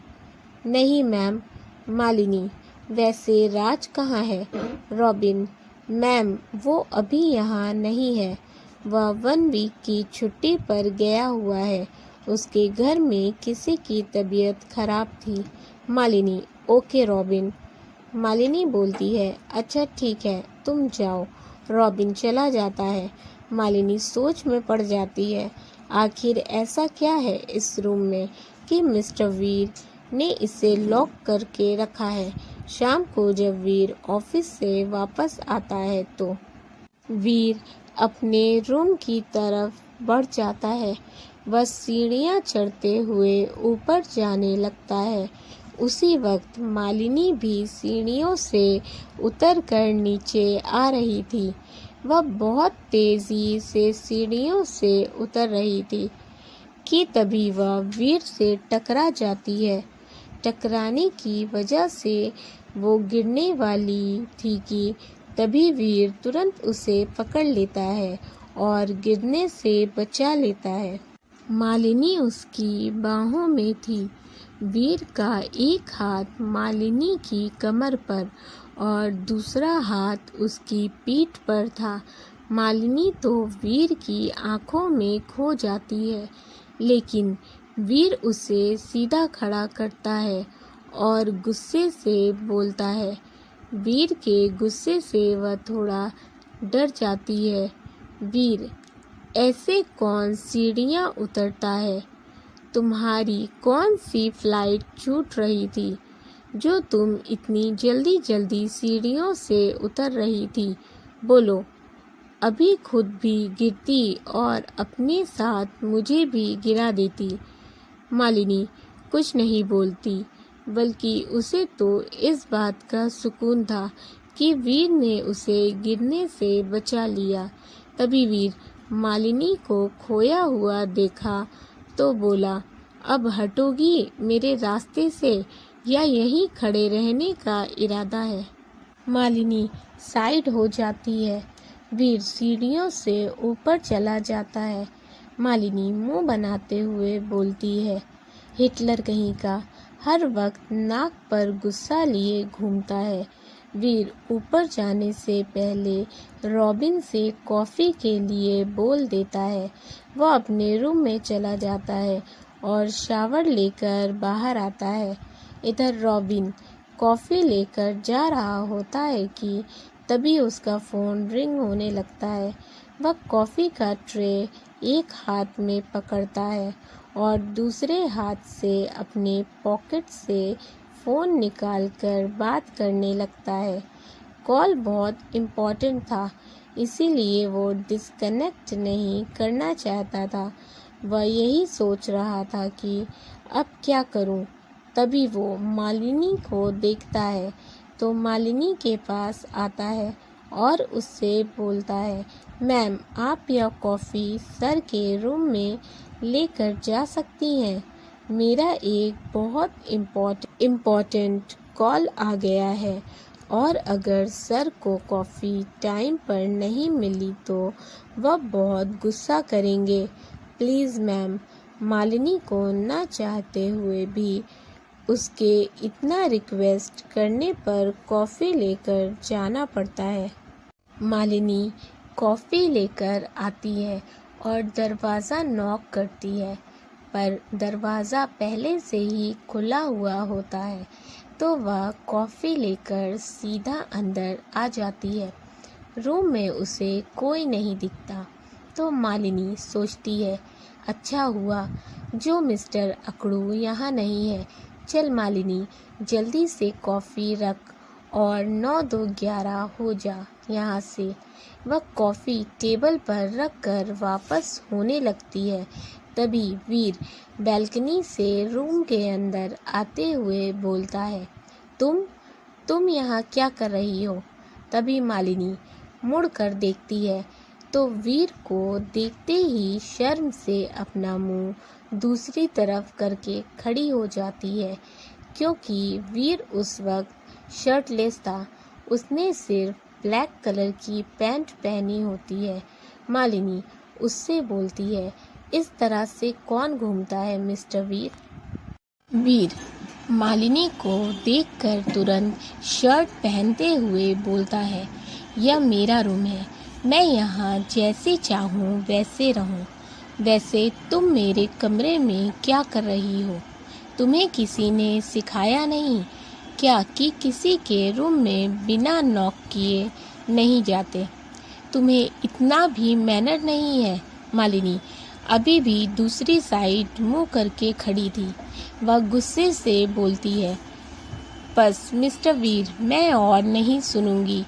नहीं मैम। मालिनी, वैसे राज कहाँ है? रॉबिन, मैम वो अभी यहाँ नहीं है, वह 1 वीक की छुट्टी पर गया हुआ है। उसके घर में किसी की तबीयत खराब थी। Malini, okay robin. मालिनी बोलती है, अच्छा ठीक है, तुम जाओ। रॉबिन चला जाता है। मालिनी सोच में पड़ जाती है, आखिर ऐसा क्या है इस रूम में कि मिस्टर वीर ने इसे लॉक करके रखा है। शाम को जब वीर ऑफिस से वापस आता है तो वीर अपने रूम की तरफ बढ़ जाता है। वह सीढ़ियाँ चढ़ते हुए ऊपर जाने लगता है। उसी वक्त मालिनी भी सीढ़ियों से उतरकर नीचे आ रही थी। वह बहुत तेजी से सीढ़ियों से उतर रही थी कि तभी वह वीर से टकरा जाती है। टकराने की वजह से वो गिरने वाली थी कि तभी वीर तुरंत उसे पकड़ लेता है और गिरने से बचा लेता है। मालिनी उसकी बाहों में थी। वीर का एक हाथ मालिनी की कमर पर और दूसरा हाथ उसकी पीठ पर था। मालिनी तो वीर की आंखों में खो जाती है, लेकिन वीर उसे सीधा खड़ा करता है और गुस्से से बोलता है। वीर के गुस्से से वह थोड़ा डर जाती है। वीर, ऐसे कौन सीढ़ियाँ उतरता है? तुम्हारी कौन सी फ्लाइट छूट रही थी जो तुम इतनी जल्दी जल्दी सीढ़ियों से उतर रही थी? बोलो, अभी खुद भी गिरती और अपने साथ मुझे भी गिरा देती। मालिनी कुछ नहीं बोलती, बल्कि उसे तो इस बात का सुकून था कि वीर ने उसे गिरने से बचा लिया। तभी वीर मालिनी को खोया हुआ देखा तो बोला, अब हटोगी मेरे रास्ते से या यहीं खड़े रहने का इरादा है? मालिनी साइड हो जाती है। वीर सीढ़ियों से ऊपर चला जाता है। मालिनी मुंह बनाते हुए बोलती है, हिटलर कहीं का, हर वक्त नाक पर गुस्सा लिए घूमता है। वीर ऊपर जाने से पहले रॉबिन से कॉफ़ी के लिए बोल देता है। वह अपने रूम में चला जाता है और शावर लेकर बाहर आता है। इधर रॉबिन कॉफ़ी लेकर जा रहा होता है कि तभी उसका फ़ोन रिंग होने लगता है। वह कॉफ़ी का ट्रे एक हाथ में पकड़ता है और दूसरे हाथ से अपने पॉकेट से फ़ोन निकालकर बात करने लगता है। कॉल बहुत इम्पोर्टेंट था, इसीलिए वो डिस्कनेक्ट नहीं करना चाहता था। वह यही सोच रहा था कि अब क्या करूं। तभी वो मालिनी को देखता है तो मालिनी के पास आता है और उससे बोलता है, मैम आप यह कॉफ़ी सर के रूम में लेकर जा सकती हैं। मेरा एक बहुत इम्पोर्टेंट कॉल आ गया है और अगर सर को कॉफ़ी टाइम पर नहीं मिली तो वह बहुत गुस्सा करेंगे। Please ma'am. मालिनी को ना चाहते हुए भी उसके इतना रिक्वेस्ट करने पर कॉफ़ी लेकर जाना पड़ता है। मालिनी कॉफ़ी लेकर आती है और दरवाज़ा नॉक करती है, पर दरवाज़ा पहले से ही खुला हुआ होता है, तो वह कॉफ़ी लेकर सीधा अंदर आ जाती है। रूम में उसे कोई नहीं दिखता, तो मालिनी सोचती है, अच्छा हुआ जो मिस्टर अकड़ू यहाँ नहीं है। चल मालिनी, जल्दी से कॉफ़ी रख और 9-2-11 हो जा यहाँ से। वह कॉफ़ी टेबल पर रख कर वापस होने लगती है। तभी वीर बैल्कनी से रूम के अंदर आते हुए बोलता है, तुम यहाँ क्या कर रही हो? तभी मालिनी मुड़ कर देखती है तो वीर को देखते ही शर्म से अपना मुंह दूसरी तरफ करके खड़ी हो जाती है, क्योंकि वीर उस वक्त शर्टलेस था। उसने सिर्फ ब्लैक कलर की पैंट पहनी होती है। मालिनी उससे बोलती है, इस तरह से कौन घूमता है मिस्टर वीर? वीर मालिनी को देखकर तुरंत शर्ट पहनते हुए बोलता है, यह मेरा रूम है, मैं यहाँ जैसे चाहूँ वैसे रहूँ। वैसे तुम मेरे कमरे में क्या कर रही हो? तुम्हें किसी ने सिखाया नहीं क्या कि किसी के रूम में बिना नॉक किए नहीं जाते? तुम्हें इतना भी मैनर नहीं है? मालिनी अभी भी दूसरी साइड मुंह करके खड़ी थी। वह गुस्से से बोलती है, बस मिस्टर वीर, मैं और नहीं सुनूंगी।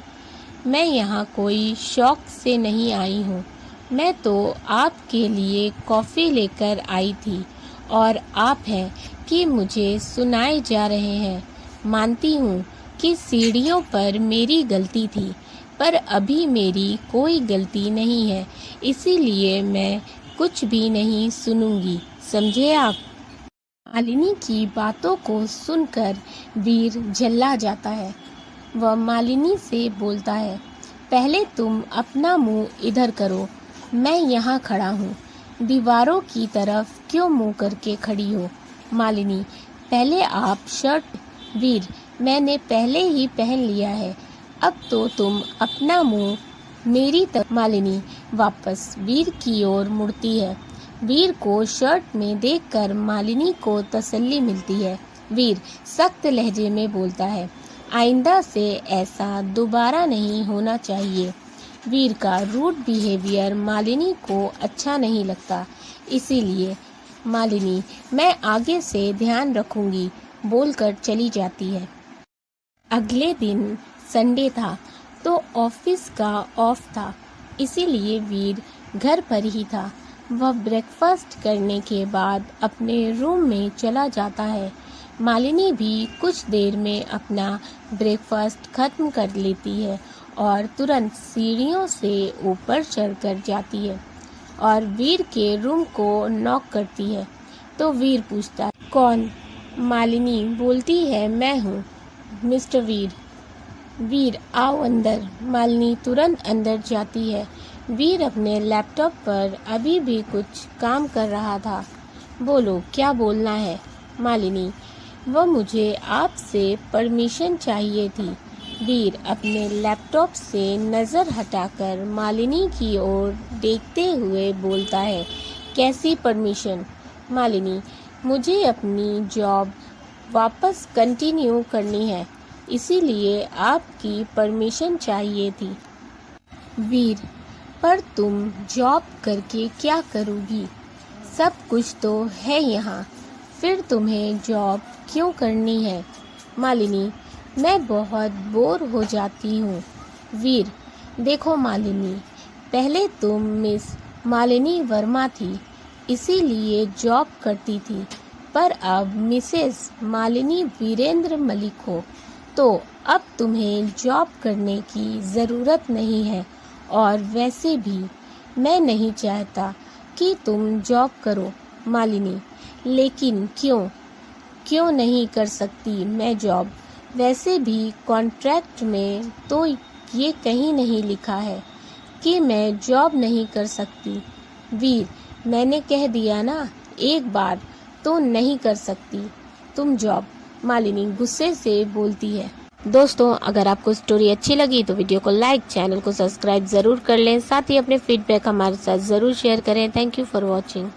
मैं यहाँ कोई शौक से नहीं आई हूँ, मैं तो आपके लिए कॉफ़ी लेकर आई थी और आप हैं कि मुझे सुनाए जा रहे हैं। मानती हूँ कि सीढ़ियों पर मेरी गलती थी, पर अभी मेरी कोई गलती नहीं है, इसीलिए मैं कुछ भी नहीं सुनूंगी, समझे आप? मालिनी की बातों को सुनकर वीर झल्ला जाता है। वह मालिनी से बोलता है, पहले तुम अपना मुंह इधर करो, मैं यहाँ खड़ा हूँ। दीवारों की तरफ क्यों मुंह करके खड़ी हो? मालिनी पहले आप शर्ट। वीर मैंने पहले ही पहन लिया है, अब तो तुम अपना मुंह मेरी तरफ। मालिनी वापस वीर की ओर मुड़ती है। वीर को शर्ट में देखकर मालिनी को तसल्ली मिलती है। वीर सख्त लहजे में बोलता है, आइंदा से ऐसा दोबारा नहीं होना चाहिए। वीर का रूड बिहेवियर मालिनी को अच्छा नहीं लगता, इसीलिए मालिनी मैं आगे से ध्यान रखूंगी बोलकर चली जाती है। अगले दिन संडे था, तो ऑफिस का ऑफ था, इसीलिए वीर घर पर ही था। वह ब्रेकफास्ट करने के बाद अपने रूम में चला जाता है। मालिनी भी कुछ देर में अपना ब्रेकफास्ट खत्म कर लेती है और तुरंत सीढ़ियों से ऊपर चढ़कर जाती है और वीर के रूम को नॉक करती है। तो वीर पूछता है, कौन? मालिनी बोलती है, मैं हूँ मिस्टर वीर। वीर आओ अंदर। मालिनी तुरंत अंदर जाती है। वीर अपने लैपटॉप पर अभी भी कुछ काम कर रहा था। बोलो क्या बोलना है? मालिनी वह मुझे आपसे परमिशन चाहिए थी। वीर अपने लैपटॉप से नज़र हटाकर मालिनी की ओर देखते हुए बोलता है, कैसी परमिशन? मालिनी मुझे अपनी जॉब वापस कंटिन्यू करनी है, इसीलिए आपकी परमिशन चाहिए थी। वीर पर तुम जॉब करके क्या करोगी? सब कुछ तो है यहाँ, फिर तुम्हें जॉब क्यों करनी है? मालिनी मैं बहुत बोर हो जाती हूँ। वीर देखो मालिनी, पहले तुम मिस मालिनी वर्मा थी, इसीलिए जॉब करती थी, पर अब मिसेस मालिनी वीरेंद्र मलिक हो। तो अब तुम्हें जॉब करने की ज़रूरत नहीं है, और वैसे भी मैं नहीं चाहता कि तुम जॉब करो मालिनी। लेकिन क्यों नहीं कर सकती मैं जॉब? वैसे भी कॉन्ट्रैक्ट में तो ये कहीं नहीं लिखा है कि मैं जॉब नहीं कर सकती। वीर, मैंने कह दिया ना, एक बार तो नहीं कर सकती तुम जॉब, मालिनी गुस्से से बोलती है। दोस्तों, अगर आपको स्टोरी अच्छी लगी तो वीडियो को लाइक, चैनल को सब्सक्राइब ज़रूर कर लें। साथ ही अपने फीडबैक हमारे साथ ज़रूर शेयर करें। Thank you for watching.